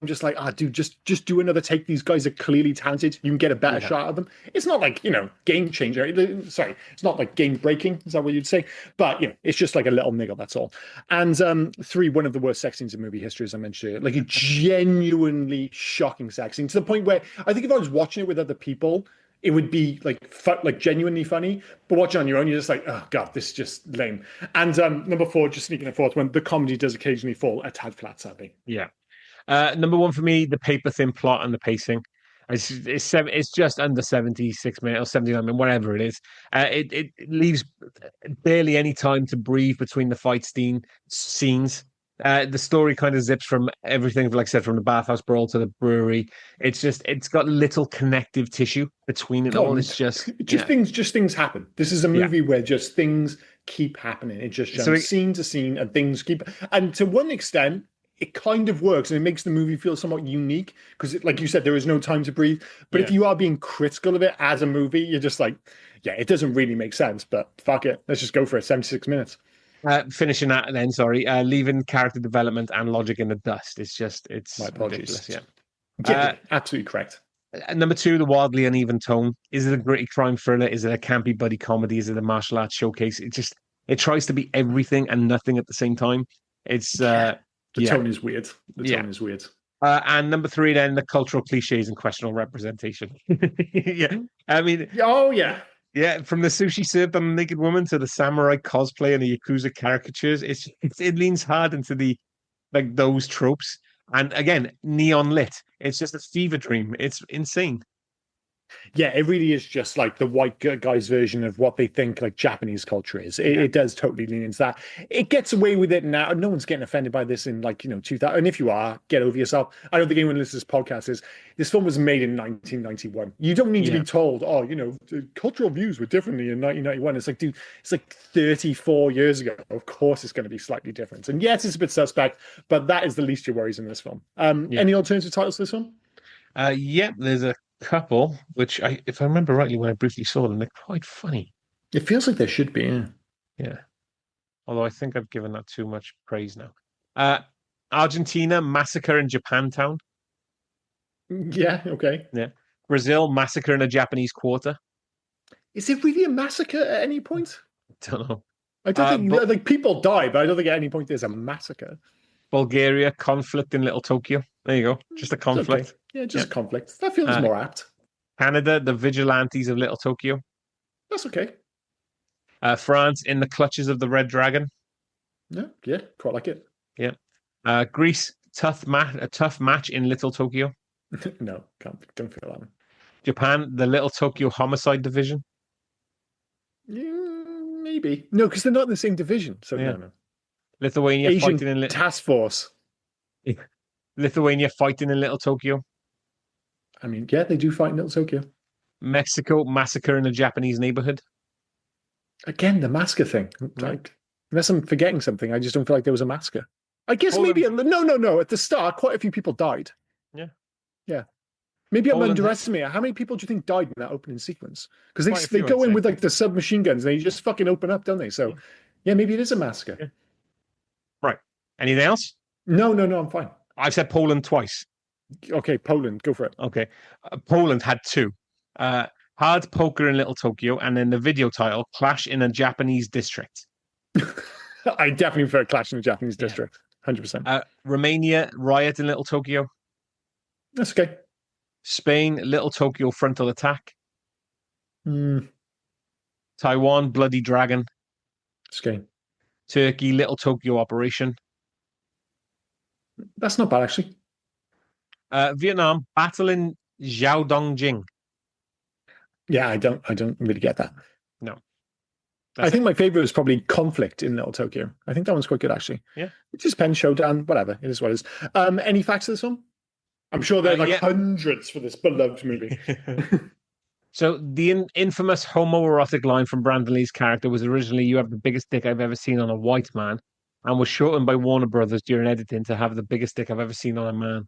just like, dude, just do another take. These guys are clearly talented. You can get a better yeah, shot of them. It's not like, game changer. Sorry, it's not like game breaking. Is that what you'd say? But, it's just like a little niggle. That's all. And three, one of the worst sex scenes in movie history, as I mentioned earlier. Like a genuinely shocking sex scene to the point where I think if I was watching it with other people, it would be like genuinely funny. But watching on your own, you're just like, oh God, this is just lame. And number four, just sneaking a fourth one, the comedy does occasionally fall a tad flat, sadly. yeah. Number one for me, the paper thin plot and the pacing. It's just under 76 minutes or 79 minutes, whatever it is. It leaves barely any time to breathe between the scenes. The story kind of zips from everything, like I said, from the bathhouse brawl to the brewery. It's got little connective tissue between it all. Oh, It's just just yeah, things happen. This is a yeah. movie where just things keep happening. It just So jumps scene to scene and things keep. And to one extent, it kind of works and it makes the movie feel somewhat unique because, like you said, there is no time to breathe. But if yeah. you are being critical of it as a movie, you're just like, yeah, it doesn't really make sense, but fuck it. Let's just go for it. 76 minutes. Finishing that then, sorry, leaving character development and logic in the dust. My It's ridiculous. apologies. Yeah. Yeah, Uh, absolutely correct. Number two, the wildly uneven tone. Is it a gritty crime thriller? Is it a campy buddy comedy? Is it a martial arts showcase? It tries to be everything and nothing at the same time. It's Yeah. The yeah, tone is weird. The yeah. tone is weird. And number three, then the cultural cliches and questionable representation. Yeah, I mean, Oh, yeah. yeah, from the sushi served on a naked woman to the samurai cosplay and the Yakuza caricatures, it leans hard into the like those tropes. And again, neon lit. It's just a fever dream. It's insane. Yeah, it really is just like the white guy's version of what they think like Japanese culture is. It, Yeah, it does totally lean into that. It gets away with it now. No one's getting offended by this in 2000. And if you are, get over yourself. I don't think anyone listens to this podcast is. This film was made in 1991. You don't need to yeah, be told, the cultural views were differently in 1991. It's like, dude, it's like 34 years ago. Of course, it's going to be slightly different. And yes, it's a bit suspect, but that is the least of your worries in this film. yeah. Any alternative titles for this film? Yeah, there's a couple, which if I remember rightly, when I briefly saw them, they're quite funny. It feels like there should be. Yeah. Yeah. Although I think I've given that too much praise now. Uh, Argentina, Massacre in Japantown. Yeah. Okay. Yeah. Brazil, Massacre in a Japanese Quarter. Is it really a massacre at any point? Don't know. I don't think But like people die, but I don't think at any point there's a massacre. Bulgaria, Conflict in Little Tokyo. There you go. Just a It's okay. conflict. Yeah, Yeah. just conflict. That feels Uh, more apt. Canada, The Vigilantes of Little Tokyo. That's okay. France, In the Clutches of the Red Dragon. Yeah, yeah, quite like it. Yeah. Greece, a tough match in Little Tokyo. No, don't feel that one. Japan, The Little Tokyo Homicide Division. Yeah, maybe. No, because they're not in the same division. So Yeah. no. Lithuania Asian fighting in Task Force. Lithuania fighting in Little Tokyo. I mean, yeah, they do fight in Little Tokyo. Mexico massacre in a Japanese neighborhood. Again, the massacre thing. Yeah. Like, unless I'm forgetting something, I just don't feel like there was a massacre. I guess Poland. maybe no. At the start, quite a few people died. Yeah. Yeah. Maybe I'm Poland. underestimating. How many people do you think died in that opening sequence? Because Quite a they few, I'd go in say. with like the submachine guns and they just fucking open up, don't they? So, yeah, maybe it is a massacre. Yeah. Right. Anything else? No, I'm fine. I've said Poland twice. Okay, Poland, go for it. Okay. Poland had two. Uh, Hard Poker in Little Tokyo, and then the video title, Clash in a Japanese District. I definitely prefer Clash in the Japanese district. 100%. Romania, Riot in Little Tokyo. That's okay. Spain, Little Tokyo Frontal Attack. Mm, Taiwan, Bloody Dragon. it's okay. Turkey, Little Tokyo Operation. That's not bad, actually. Vietnam, Battle in Xiaodongjing. Yeah, I don't really get that. No. I think my favorite is probably Conflict in Little Tokyo. I think that one's quite good, actually. Yeah. It just depends, Showdown, whatever. It is what it is. Any facts of this one? I'm sure there are like hundreds for this beloved movie. So the infamous homoerotic line from Brandon Lee's character was originally, "You have the biggest dick I've ever seen on a white man," and was shortened by Warner Brothers during editing to "Have the biggest dick I've ever seen on a man."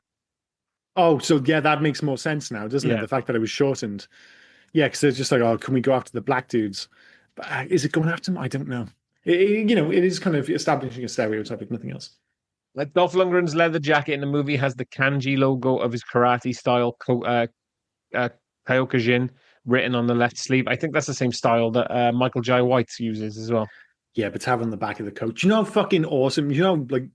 Oh, so yeah, that makes more sense now, doesn't it? Yeah. The fact that it was shortened. Yeah, because it's just like, oh, can we go after the black dudes? But is it going after them? I don't know. It is kind of establishing a stereotype, if nothing else. Like Dolph Lundgren's leather jacket in the movie has the kanji logo of his karate style Kyokushin written on the left sleeve. I think that's the same style that Michael Jai White uses as well. Yeah, but to have on the back of the coat, you know, how fucking awesome. You know, like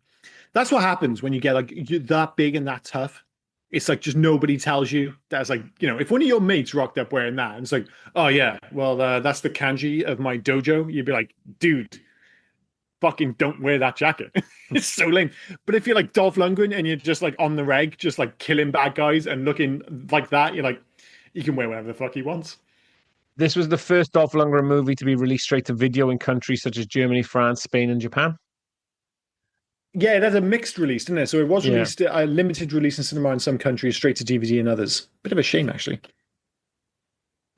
that's what happens when you get like you're that big and that tough. It's like just nobody tells you. That's like, you know, if one of your mates rocked up wearing that, and it's like, oh yeah, well that's the kanji of my dojo. You'd be like, dude, fucking don't wear that jacket. It's so lame. But if you're like Dolph Lundgren and you're just like on the reg, just like killing bad guys and looking like that, you're like, you can wear whatever the fuck he wants. This was the first Dolph Lundgren movie to be released straight to video in countries such as Germany, France, Spain, and Japan. Yeah, it had a mixed release, didn't it? So it was released a limited release in cinema in some countries, straight to DVD in others. Bit of a shame, actually.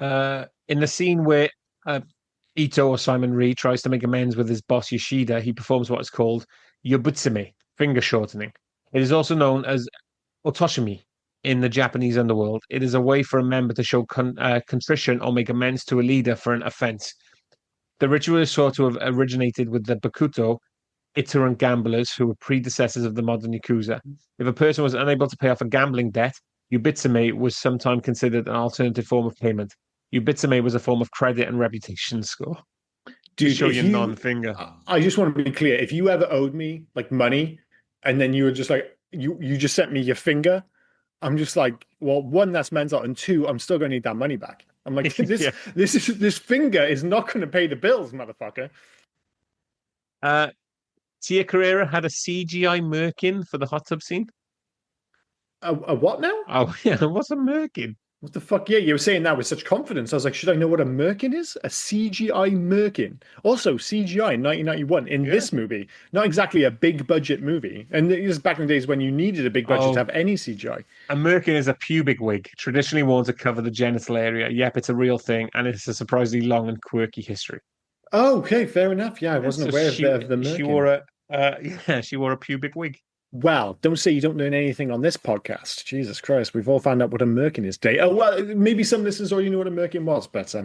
In the scene where Ito or Simon Reed tries to make amends with his boss Yoshida, he performs what is called yobutsume, finger shortening. It is also known as otoshimi in the Japanese underworld. It is a way for a member to show contrition or make amends to a leader for an offense. The ritual is thought to have originated with the Bakuto, itinerant gamblers who were predecessors of the modern Yakuza. If a person was unable to pay off a gambling debt, yubitsume was sometimes considered an alternative form of payment. Yubitsume was a form of credit and reputation score. Dude, Show your non-finger. I just want to be clear. If you ever owed me like money and then you were just like, you just sent me your finger, I'm just like, well, one, that's mental, and two, I'm still going to need that money back. I'm like, this finger is not going to pay the bills, motherfucker. Tia Carrera had a CGI merkin for the hot tub scene. A what now? Oh, yeah, what's a merkin? What the fuck? Yeah, you were saying that with such confidence. I was like, should I know what a merkin is? A CGI merkin. Also, CGI in 1991 in this movie. Not exactly a big budget movie. And this is back in the days when you needed a big budget to have any CGI. A merkin is a pubic wig, traditionally worn to cover the genital area. Yep, it's a real thing, and it's a surprisingly long and quirky history. Oh, okay, fair enough. Yeah, I wasn't aware of the merkin. She wore a pubic wig. Well, don't say you don't learn anything on this podcast. Jesus Christ, we've all found out what a merkin is today. Oh, well, maybe some listeners already knew what a merkin was, but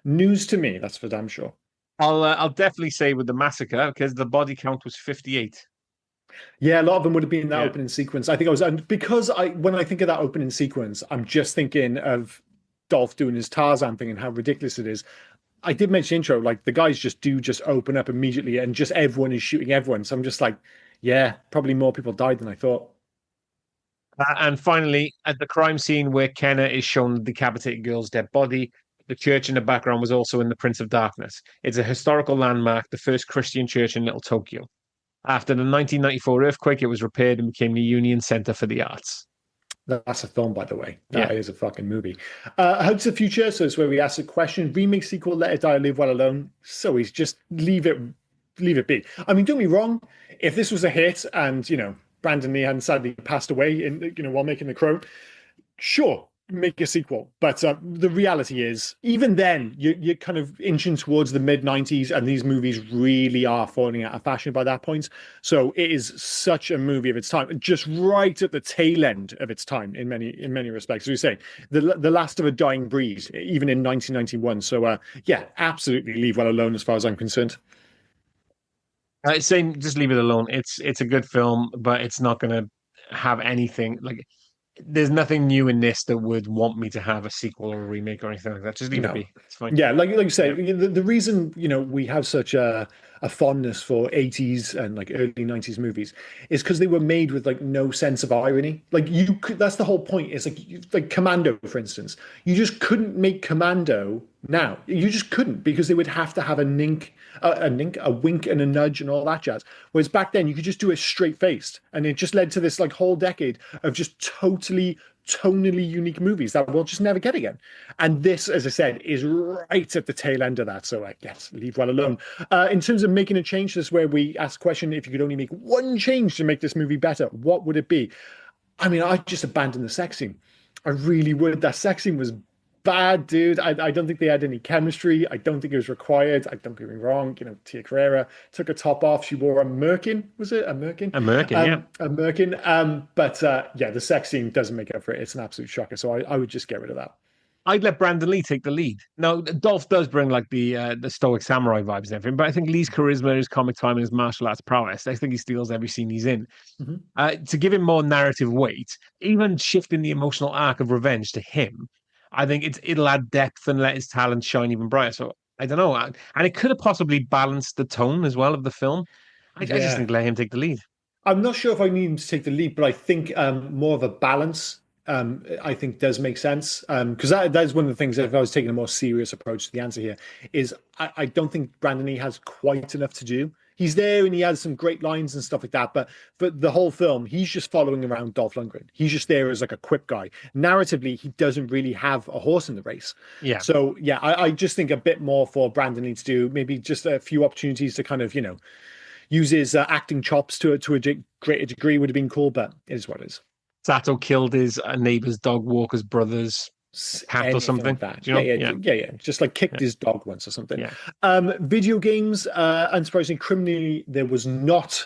news to me, that's for damn sure. I'll definitely say with the massacre, because the body count was 58. Yeah, a lot of them would have been in that opening sequence. I think when I think of that opening sequence, I'm just thinking of Dolph doing his Tarzan thing and how ridiculous it is. I did mention intro, like the guys just open up immediately and just everyone is shooting everyone. So I'm just like, yeah, probably more people died than I thought. And finally, at the crime scene where Kenna is shown the decapitated girl's dead body, the church in the background was also in the Prince of Darkness. It's a historical landmark, the first Christian church in Little Tokyo. After the 1994 earthquake, it was repaired and became the Union Center for the Arts. That's a film, by the way. That is a fucking movie. Hope to the Future. So it's where we ask a question. Remake, sequel, Let It Die, Live Well Alone. So he's just leave it be. I mean, don't be wrong. If this was a hit and, Brandon Lee hadn't sadly passed away while making The Crow, sure, make a sequel. But the reality is, even then, you're kind of inching towards the mid 90s, and these movies really are falling out of fashion by that point. So it is such a movie of its time, just right at the tail end of its time in many respects. As we say, the last of a dying breed, even in 1991. So yeah, absolutely leave well alone as far as I'm concerned. Same, just leave it alone. It's a good film, but it's not going to have anything like. There's nothing new in this that would want me to have a sequel or a remake or anything like that. Just leave it No. be. It's fine. Yeah, like you say, Yeah. the reason we have such a fondness for 80s and like early 90s movies is because they were made with like no sense of irony. Like you could, that's the whole point. It's like Commando, for instance. You just couldn't make Commando now. You just couldn't because they would have to have a wink and a nudge and all that jazz. Whereas back then you could just do it straight faced, and it just led to this like whole decade of just totally tonally unique movies that we'll just never get again. And this, as I said, is right at the tail end of that. So I guess leave well alone. In terms of making a change, this is where we ask the question: if you could only make one change to make this movie better, what would it be? I mean, I just abandoned the sex scene. I really would. That sex scene was bad, dude. I don't think they had any chemistry. I don't think it was required. I don't get me wrong. Tia Carrera took her top off. She wore a merkin. Was it a merkin? American, yeah. A merkin. But yeah, the sex scene doesn't make up for it. It's an absolute shocker. So I would just get rid of that. I'd let Brandon Lee take the lead. Now, Dolph does bring like the stoic samurai vibes and everything, but I think Lee's charisma, his comic time, and his martial arts prowess, I think he steals every scene he's in. Mhm. To give him more narrative weight, even shifting the emotional arc of revenge to him, I think it'll add depth and let his talent shine even brighter. So I don't know, and it could have possibly balanced the tone as well of the film. I just Yeah. think let him take the lead. I'm not sure if I need him to take the lead, but I think more of a balance. I think does make sense because that's one of the things. If I was taking a more serious approach to the answer here, is I don't think Brandon Lee has quite enough to do. He's there and he has some great lines and stuff like that, but for the whole film, he's just following around Dolph Lundgren. He's just there as like a quip guy. Narratively, he doesn't really have a horse in the race. Yeah, So yeah, I just think a bit more for Brandon Lee to do. Maybe just a few opportunities to kind of use his acting chops to a greater degree would have been cool, but it is what it is. Sato killed his neighbor's dog walker's brother's cat or Anything something. like that. Do you Yeah, know? yeah, Yeah, yeah, yeah. Just like kicked yeah, his dog once or something. yeah. Video games, unsurprisingly, criminally, there was not.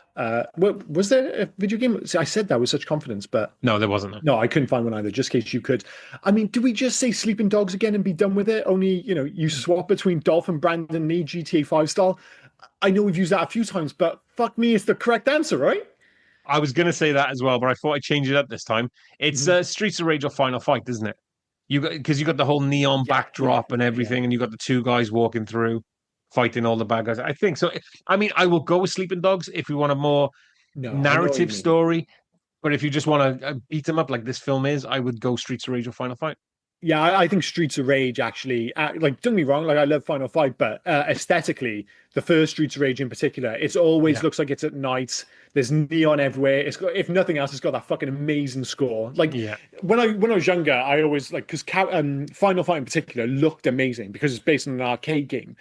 Was there a video game? See, I said that with such confidence, but No, there wasn't. No. no, I couldn't find one either, just in case you could. I mean, do we just say Sleeping Dogs again and be done with it? Only, you swap between Dolph and Brandon Lee, GTA 5 style. I know we've used that a few times, but fuck me, it's the correct answer, right? I was going to say that as well, but I thought I'd change it up this time. It's Mhm. Streets of Rage or Final Fight, isn't it? You got the whole neon Yeah, yeah, backdrop and yeah. everything, and you got the two guys walking through, fighting all the bad guys. I think so. I mean, I will go with Sleeping Dogs if we want a more No, I know what you narrative mean. story. But if you just want to beat them up like this film is, I would go Streets of Rage or Final Fight. Yeah, I think Streets of Rage actually, like, don't get me wrong, like I love Final Fight, but aesthetically, the first Streets of Rage in particular, it always Yeah, looks like it's at night. There's neon everywhere. It's got, if nothing else, it's got that fucking amazing score. Like yeah. when I was younger, I always like because Final Fight in particular looked amazing because it's based on an arcade game.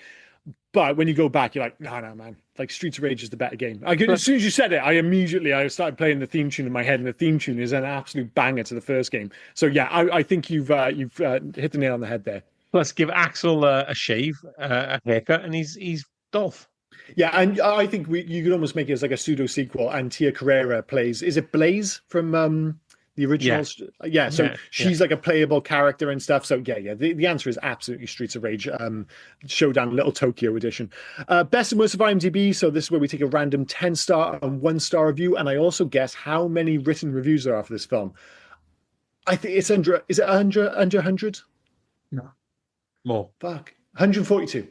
But when you go back, you're like, no, no, man. Like Streets of Rage is the better game. As soon as you said it, I started playing the theme tune in my head, and the theme tune is an absolute banger to the first game. So yeah, I think you've hit the nail on the head there. Plus, give Axel a shave, a haircut, and he's Dolph. Yeah, and I think you could almost make it as like a pseudo sequel. And Tia Carrera plays, is it Blaze from the Yeah, originals? Yeah, so yeah, yeah. she's like a playable character and stuff. So yeah, yeah. The answer is absolutely Streets of Rage, Showdown, Little Tokyo edition. Best and worst of IMDb. So this is where we take a random 10-star and 1-star review, and I also guess how many written reviews there are for this film. I think it's under. Is it under 100? No. More. Fuck, 142.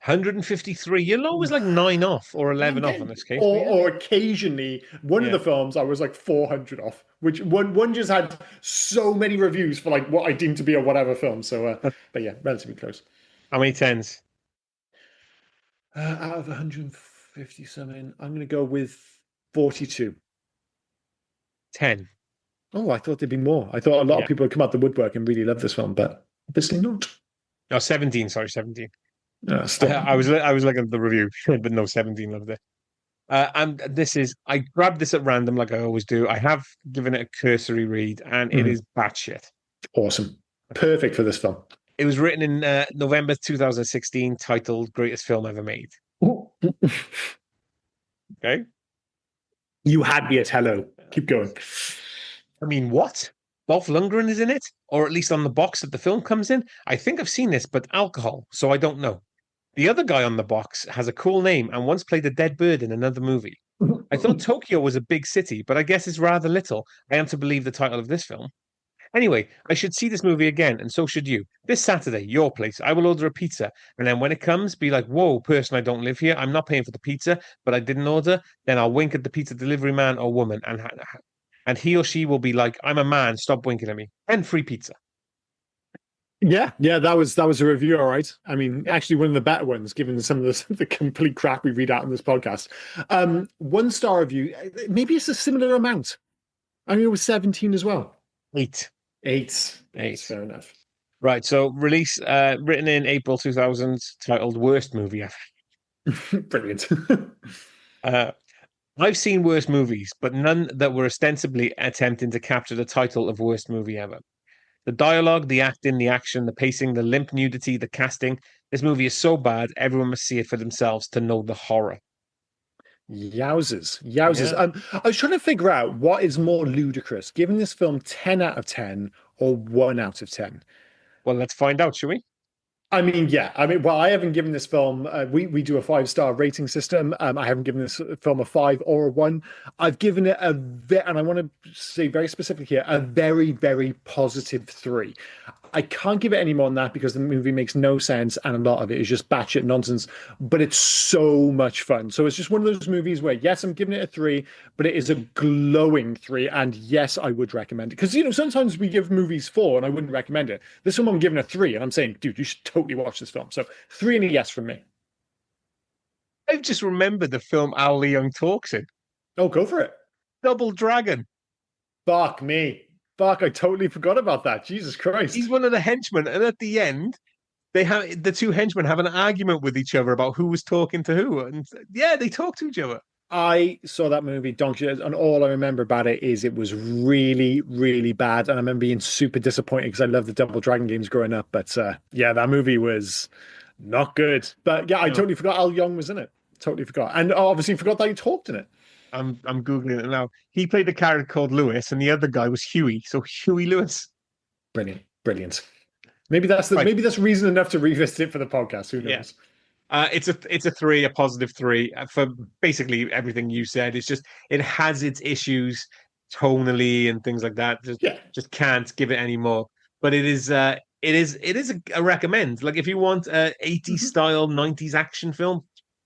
153. You're always like 9 off or Yeah, I'm 11 off in getting, this case. But or yeah, or occasionally one of yeah. the films I was like 400 off, which one just had so many reviews for like what I deemed to be a whatever film. So, but yeah, relatively close. How many tens? Out of 150 something, I'm going to go with 42. 10. Oh, I thought there'd be more. I thought a lot of Yeah. people would come out the woodwork and really love this film, but obviously not. No, 17. Sorry, 17. Still, I was looking at the review, but no, 17 loved it. And this is, I grabbed this at random like I always do. I have given it a cursory read, and it Mhm. is batshit. Awesome. Perfect for this film. It was written in November 2016, titled "Greatest Film Ever Made." Okay. You had me at hello. Keep going. I mean, what? Dolph Lundgren is in it, or at least on the box that the film comes in. I think I've seen this, but alcohol, so I don't know. The other guy on the box has a cool name and once played a dead bird in another movie. I thought Tokyo was a big city, but I guess it's rather little. I am to believe the title of this film. Anyway, I should see this movie again, and so should you. This Saturday, your place. I will order a pizza, and then when it comes, be like, "Whoa, person, I don't live here. I'm not paying for the pizza, but I didn't order." Then I'll wink at the pizza delivery man or woman, and he or she will be like, "I'm a man. Stop winking at me." And free pizza. Yeah, that was a review, all right. I mean, Yeah. actually one of the better ones, given some of the complete crap we read out in this podcast. 1 star review, maybe it's a similar amount. I mean, it was 17 as well. 8. 8. Eight. Fair enough. Right. So release written in April 2000, titled "Worst Movie Ever." Brilliant. Uh, I've seen worse movies, but none that were ostensibly attempting to capture the title of worst movie ever. The dialogue, the acting, the action, the pacing, the limp nudity, the casting. This movie is so bad, everyone must see it for themselves to know the horror. Yowzers. Yeah. I was trying to figure out what is more ludicrous, giving this film 10 out of 10 or 1 out of 10. Well, let's find out, shall we? I mean, yeah. I mean, well, I haven't given this film. We do a 5 star rating system. I haven't given this film a 5 or a 1. I've given it and I want to say very specific here, a very, very positive 3. I can't give it any more than that because the movie makes no sense and a lot of it is just batshit nonsense, but it's so much fun. So it's just one of those movies where, yes, I'm giving it a 3, but it is a glowing 3. And yes, I would recommend it because, sometimes we give movies 4 and I wouldn't recommend it. This one I'm giving a 3 and I'm saying, dude, you should totally watch this film. So 3 and a yes from me. I've just remembered the film Al Leong talks in. Oh, go for it. Double Dragon. Fuck me. Fuck, I totally forgot about that. Jesus Christ. He's one of the henchmen, and at the end, the two henchmen have an argument with each other about who was talking to who, and yeah, they talk to each other. I saw that movie Donkey, and all I remember about it is it was really, really bad. And I remember being super disappointed because I loved the Double Dragon games growing up. But yeah, that movie was not good. But yeah, I totally forgot Al Young was in it. Totally forgot. And obviously forgot that he talked in it. I'm googling it now. He played the character called Lewis, and the other guy was Huey. So Huey Lewis. Brilliant, brilliant. Maybe that's reason enough to revisit it for the podcast. Who knows? Yeah. It's a 3, a positive 3 for basically everything you said. It's just it has its issues tonally and things like that. Just can't give it any more. But it is a recommend. Like if you want a 80s style 90s action film,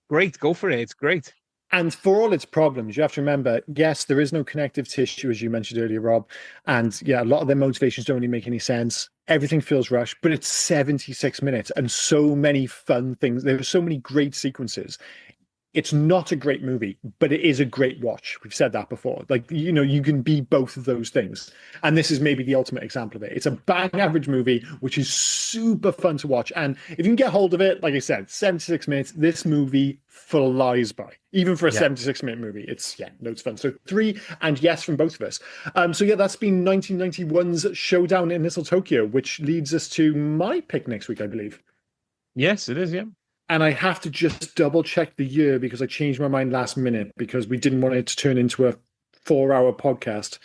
great, go for it. It's great. And for all its problems, you have to remember, yes, there is no connective tissue, as you mentioned earlier, Rob. And yeah, a lot of their motivations don't really make any sense. Everything feels rushed, but it's 76 minutes and so many fun things. There are so many great sequences. It's not a great movie, but it is a great watch. We've said that before. Like, you can be both of those things. And this is maybe the ultimate example of it. It's a bang average movie, which is super fun to watch. And if you can get hold of it, like I said, 76 minutes, this movie flies by. Even for a 76-minute movie, it's loads of fun. So 3 and yes from both of us. So yeah, that's been 1991's Showdown in Little Tokyo, which leads us to my pick next week, I believe. Yes, it is, yeah. And I have to just double check the year because I changed my mind last minute because we didn't want it to turn into a 4-hour podcast.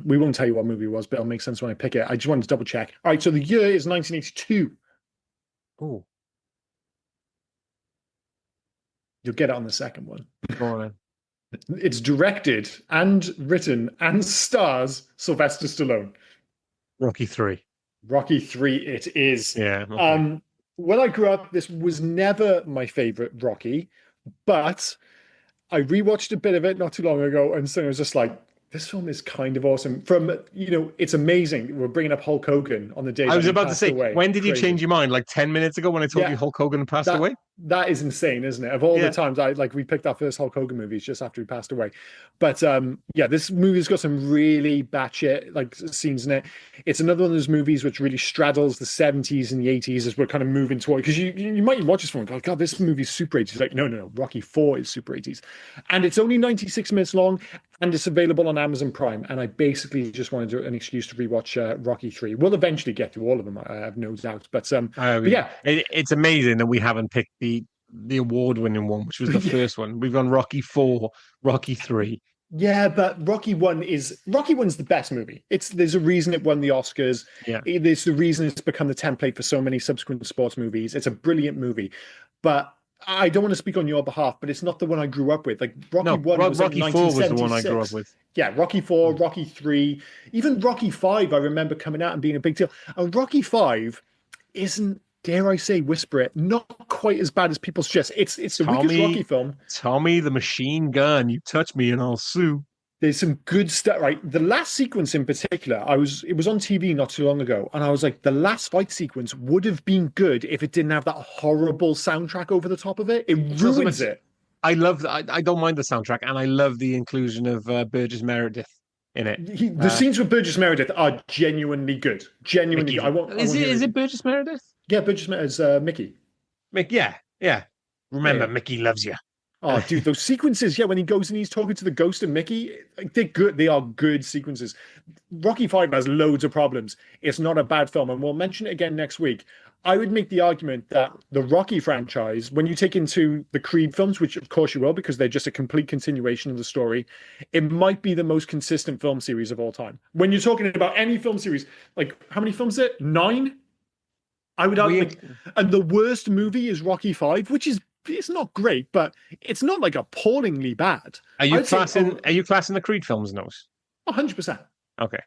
We won't tell you what movie it was, but it'll make sense when I pick it. I just wanted to double check. All right, so the year is 1982. Oh. You'll get it on the second one. Go on then. It's directed and written and stars Sylvester Stallone. Rocky 3. Rocky 3 it is. Yeah. Okay. When I grew up, this was never my favorite Rocky, but I rewatched a bit of it not too long ago, and so I was just like, this film is kind of awesome. It's amazing. We're bringing up Hulk Hogan on the day I was about to say, away. when did you change your mind? Like 10 minutes ago when I told you Hulk Hogan passed away? That is insane, isn't it? Of all the times we picked our first Hulk Hogan movies just after he passed away. But yeah, this movie's got some really batshit like scenes in it. It's another one of those movies which really straddles the 70s and the 80s as we're kind of moving toward, because you might watch this one and go, God, this movie's super 80s. Like, no, Rocky 4 is super 80s. And it's only 96 minutes long, and it's available on Amazon Prime. And I basically just wanted an excuse to rewatch Rocky 3. We'll eventually get to all of them, I have no doubt. But yeah. It's amazing that we haven't picked the award-winning one, which was the first one. We've gone Rocky 4, Rocky 3. Yeah, but Rocky 1's the best movie. There's a reason it won the Oscars. Yeah. There's the reason it's become the template for so many subsequent sports movies. It's a brilliant movie. But I don't want to speak on your behalf, but it's not the one I grew up with. Like Rocky 1 was Rocky like 4 was the one I grew up with. Yeah, Rocky 4, Rocky 3, even Rocky 5 I remember coming out and being a big deal. And Rocky 5 isn't, dare I say, whisper it, not quite as bad as people suggest. It's the weakest Rocky film. Tommy the Machine Gun, you touch me and I'll sue. There's some good stuff, right? The last sequence in particular, it was on TV not too long ago, and I was like, the last fight sequence would have been good if it didn't have that horrible soundtrack over the top of it. It ruins it. I don't mind the soundtrack, and I love the inclusion of Burgess Meredith in it. The scenes with Burgess Meredith are genuinely good. Genuinely good. Is it Burgess Meredith? Yeah, Burgess Meredith, Mickey. Yeah. Remember, Mickey loves you. Oh, dude, those sequences, when he goes and he's talking to the ghost of Mickey, they're good. They are good sequences. Rocky 5 has loads of problems. It's not a bad film, and we'll mention it again next week. I would make the argument that the Rocky franchise, when you take into the Creed films, which of course you will, because they're just a complete continuation of the story, it might be the most consistent film series of all time. When you're talking about any film series, like how many films is it? 9? I would argue, and the worst movie is Rocky 5, which is, it's not great, but it's not like appallingly bad. Are you classing the Creed films in those? 100%. Okay.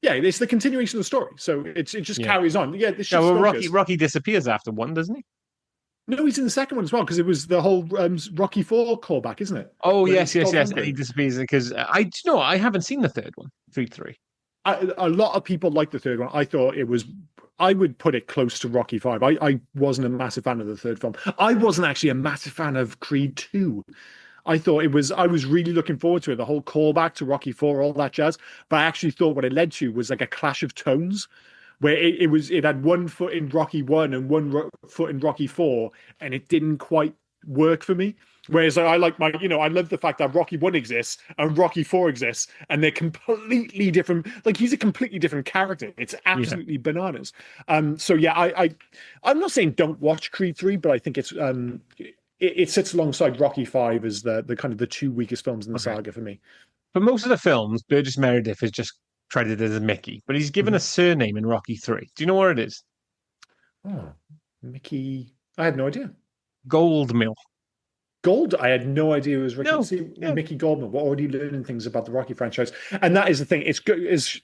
Yeah, it's the continuation of the story, so it just carries on. Yeah, this Rocky disappears after one, doesn't he? No, he's in the second one as well, because it was the whole Rocky 4 callback, isn't it? Oh, yes. He disappears because I haven't seen the third one, 3. A lot of people like the third one. I would put it close to Rocky 5. I wasn't a massive fan of the third film. I wasn't actually a massive fan of Creed 2. I was really looking forward to it, the whole callback to Rocky 4, all that jazz. But I actually thought what it led to was like a clash of tones, where it had one foot in Rocky 1 and one foot in Rocky 4, and it didn't quite work for me. Whereas I like I love the fact that Rocky 1 exists and Rocky 4 exists, and they're completely different. Like, he's a completely different character. It's absolutely bananas. So yeah, I'm not saying don't watch Creed 3, but I think it sits alongside Rocky 5 as the kind of the two weakest films in the saga for me. For most of the films, Burgess Meredith is just credited as Mickey, but he's given a surname in Rocky 3. Do you know where it is? Oh, Mickey. I had no idea. Goldmill. Gold, I had no idea it was Ricky. Mickey Goldman. We're already learning things about the Rocky franchise, and that is the thing. It's good. Is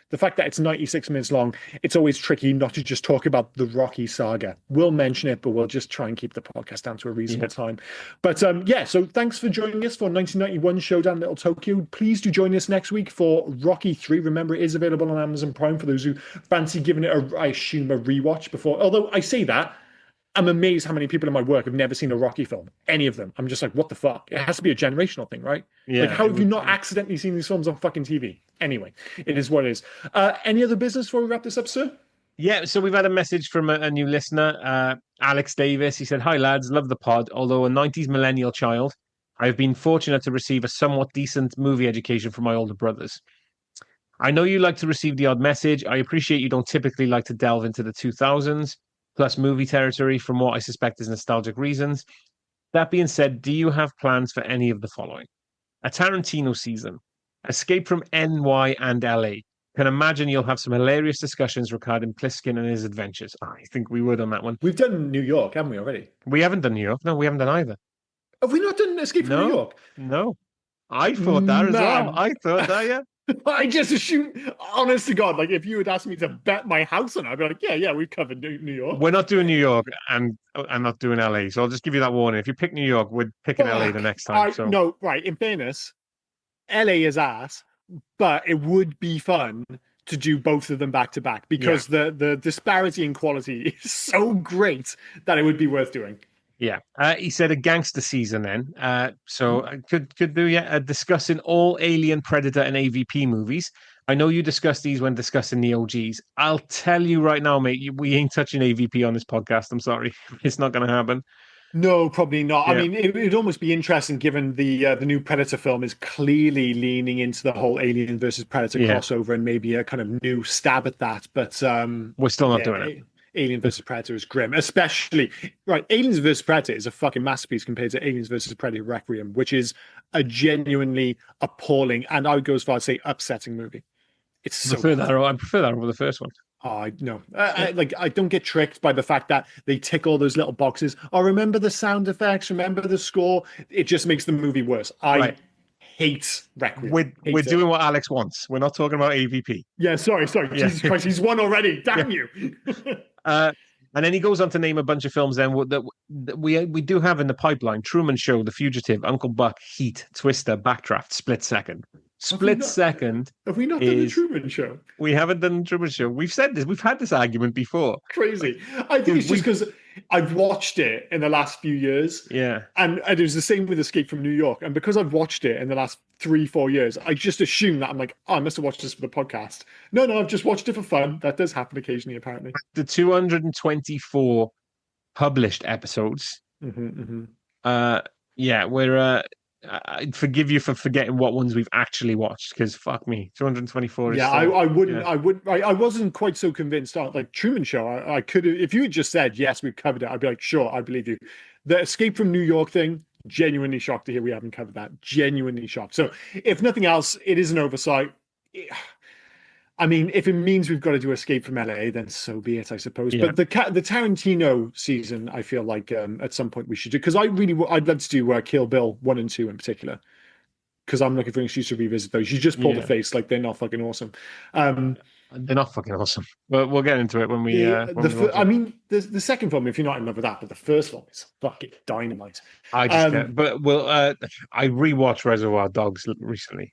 the fact that it's 96 minutes long. It's always tricky not to just talk about the Rocky saga. We'll mention it, but we'll just try and keep the podcast down to a reasonable time. But so thanks for joining us for 1991 Showdown Little Tokyo. Please do join us next week for Rocky 3. Remember, it is available on Amazon Prime for those who fancy giving it I assume a rewatch before. Although I say that, I'm amazed how many people in my work have never seen a Rocky film. Any of them. I'm just like, what the fuck? It has to be a generational thing, right? Yeah. Like, how have you not accidentally seen these films on fucking TV? Anyway, it is what it is. Any other business before we wrap this up, sir? Yeah, so we've had a message from a new listener, Alex Davis. He said, "Hi lads, love the pod. Although a 90s millennial child, I've been fortunate to receive a somewhat decent movie education from my older brothers. I know you like to receive the odd message. I appreciate you don't typically like to delve into the 2000s. Plus movie territory from what I suspect is nostalgic reasons. That being said, do you have plans for any of the following? A Tarantino season, Escape from NY and LA. Can imagine you'll have some hilarious discussions regarding Pliskin and his adventures. I think we would on that one. We've done New York, haven't we, already? We haven't done New York. No, we haven't done either. Have we not done Escape from New York? No. I thought that as well. I thought that, yeah. I just assume, honest to God, like if you had asked me to bet my house on it, I'd be like, yeah, we've covered New York. We're not doing New York and I'm not doing LA. So I'll just give you that warning. If you pick New York, we're picking LA the next time. No, right. In fairness, LA is ass, but it would be fun to do both of them back to back because the disparity in quality is so great that it would be worth doing. Yeah. He said a gangster season then. So could do discussing all Alien, Predator, and AVP movies. I know you discussed these when discussing the OGs. I'll tell you right now, mate, we ain't touching AVP on this podcast. I'm sorry. It's not going to happen. No, probably not. Yeah. I mean, it'd almost be interesting given the new Predator film is clearly leaning into the whole Alien versus Predator crossover and maybe a kind of new stab at that. But we're still not doing it. Alien versus Predator is grim, especially right. Aliens versus Predator is a fucking masterpiece compared to Aliens versus Predator Requiem, which is a genuinely appalling and I would go as far as say upsetting movie. It's so I prefer that over the first one. I no, I don't get tricked by the fact that they tick all those little boxes. Oh, remember the sound effects? Remember the score? It just makes the movie worse. I hate Requiem. We're doing what Alex wants. We're not talking about AVP. Yeah, sorry. Yeah. Jesus Christ, he's won already. Damn you. And then he goes on to name a bunch of films then that we do have in the pipeline: Truman Show, The Fugitive, Uncle Buck, Heat, Twister, Backdraft, Split Second. Split Second. Have we not done the Truman Show? We haven't done the Truman Show. We've said this. We've had this argument before. Crazy. I think it's just because I've watched it in the last few years. Yeah. And it was the same with Escape from New York. And because I've watched it in the last 3-4 years, I just assume that I'm like, oh, I must have watched this for the podcast. No, I've just watched it for fun. That does happen occasionally, apparently. The 224 published episodes. We're I'd forgive you for forgetting what ones we've actually watched because fuck me, 224. I wouldn't. I wasn't quite so convinced. Like Truman Show, I could have. If you had just said yes, we've covered it, I'd be like, sure, I believe you. The Escape from New York thing, genuinely shocked to hear we haven't covered that. Genuinely shocked. So, if nothing else, it is an oversight. I mean, if it means we've got to do Escape from LA, then so be it, I suppose. Yeah. But the Tarantino season, I feel like at some point we should do, because I'd love to do Kill Bill 1 and 2 in particular, because I'm looking for an excuse to revisit those. You just pull the face like they're not fucking awesome. They're not fucking awesome. But we'll get into it when we. The second film, if you're not in love with that, but the first film is fucking dynamite. I rewatched Reservoir Dogs recently.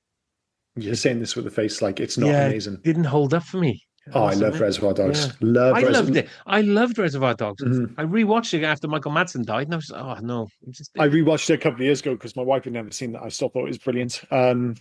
You're saying this with a face like it's not amazing. Didn't hold up for me. Oh, I love Reservoir Dogs. Yeah. Loved it. I loved Reservoir Dogs. I rewatched it after Michael Madsen died, and I was I rewatched it a couple of years ago because my wife had never seen that. I still thought it was brilliant.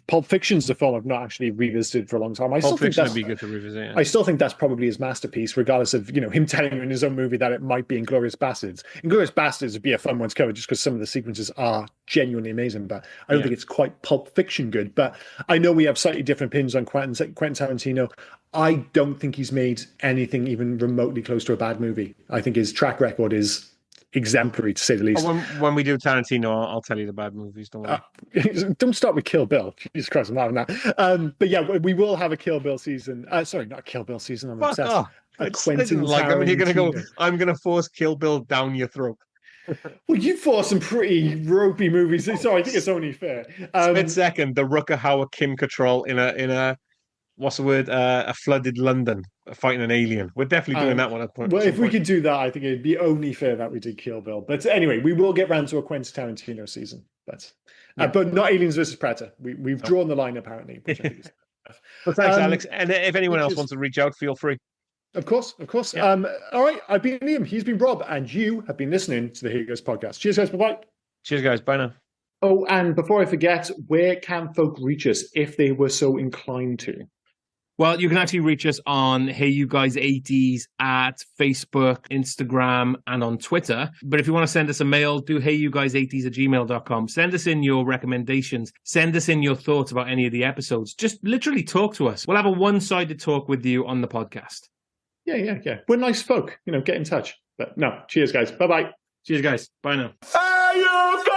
Pulp Fiction's a film I've not actually revisited for a long time. Pulp Fiction would be good to revisit. Yeah. I still think that's probably his masterpiece, regardless of him telling you in his own movie that it might be Inglourious Basterds. Inglourious Basterds would be a fun one to cover just because some of the sequences are genuinely amazing, but I don't think it's quite Pulp Fiction good. But I know we have slightly different opinions on Quentin Tarantino. I don't think he's made anything even remotely close to a bad movie. I think his track record is exemplary, to say the least. When we do Tarantino, I'll tell you the bad movies. Don't worry. Don't start with Kill Bill. Jesus Christ, I'm having that. But yeah, we will have a Kill Bill season. Sorry, not a Kill Bill season. I'm obsessed. A Quentin Tarantino. You're going to go, I'm going to force Kill Bill down your throat. Well, you forced some pretty ropey movies, so I think it's only fair. Split Second, the Rutger Hauer Kim Cattrall in a what's the word? A flooded London fighting an alien. We're definitely doing that one at point. Well, if we could do that, I think it'd be only fair that we did Kill Bill. But anyway, we will get round to a Quentin Tarantino season, but not Aliens versus Predator. We've drawn the line apparently. Which I think is well, thanks, Alex. And if anyone else wants to reach out, feel free. Of course. Yeah. All right, I've been Liam. He's been Rob, and you have been listening to the Here Goes podcast. Cheers, guys. Bye-bye. Cheers, guys. Bye now. Oh, and before I forget, where can folk reach us if they were so inclined to? Well, you can actually reach us on Hey You Guys 80s at Facebook, Instagram, and on Twitter. But if you want to send us a mail, do heyyouguys80s@gmail.com. Send us in your recommendations. Send us in your thoughts about any of the episodes. Just literally talk to us. We'll have a one-sided talk with you on the podcast. Yeah. We're nice folk. Get in touch. But no, cheers, guys. Bye-bye. Cheers, guys. Bye now. Hey, you guys!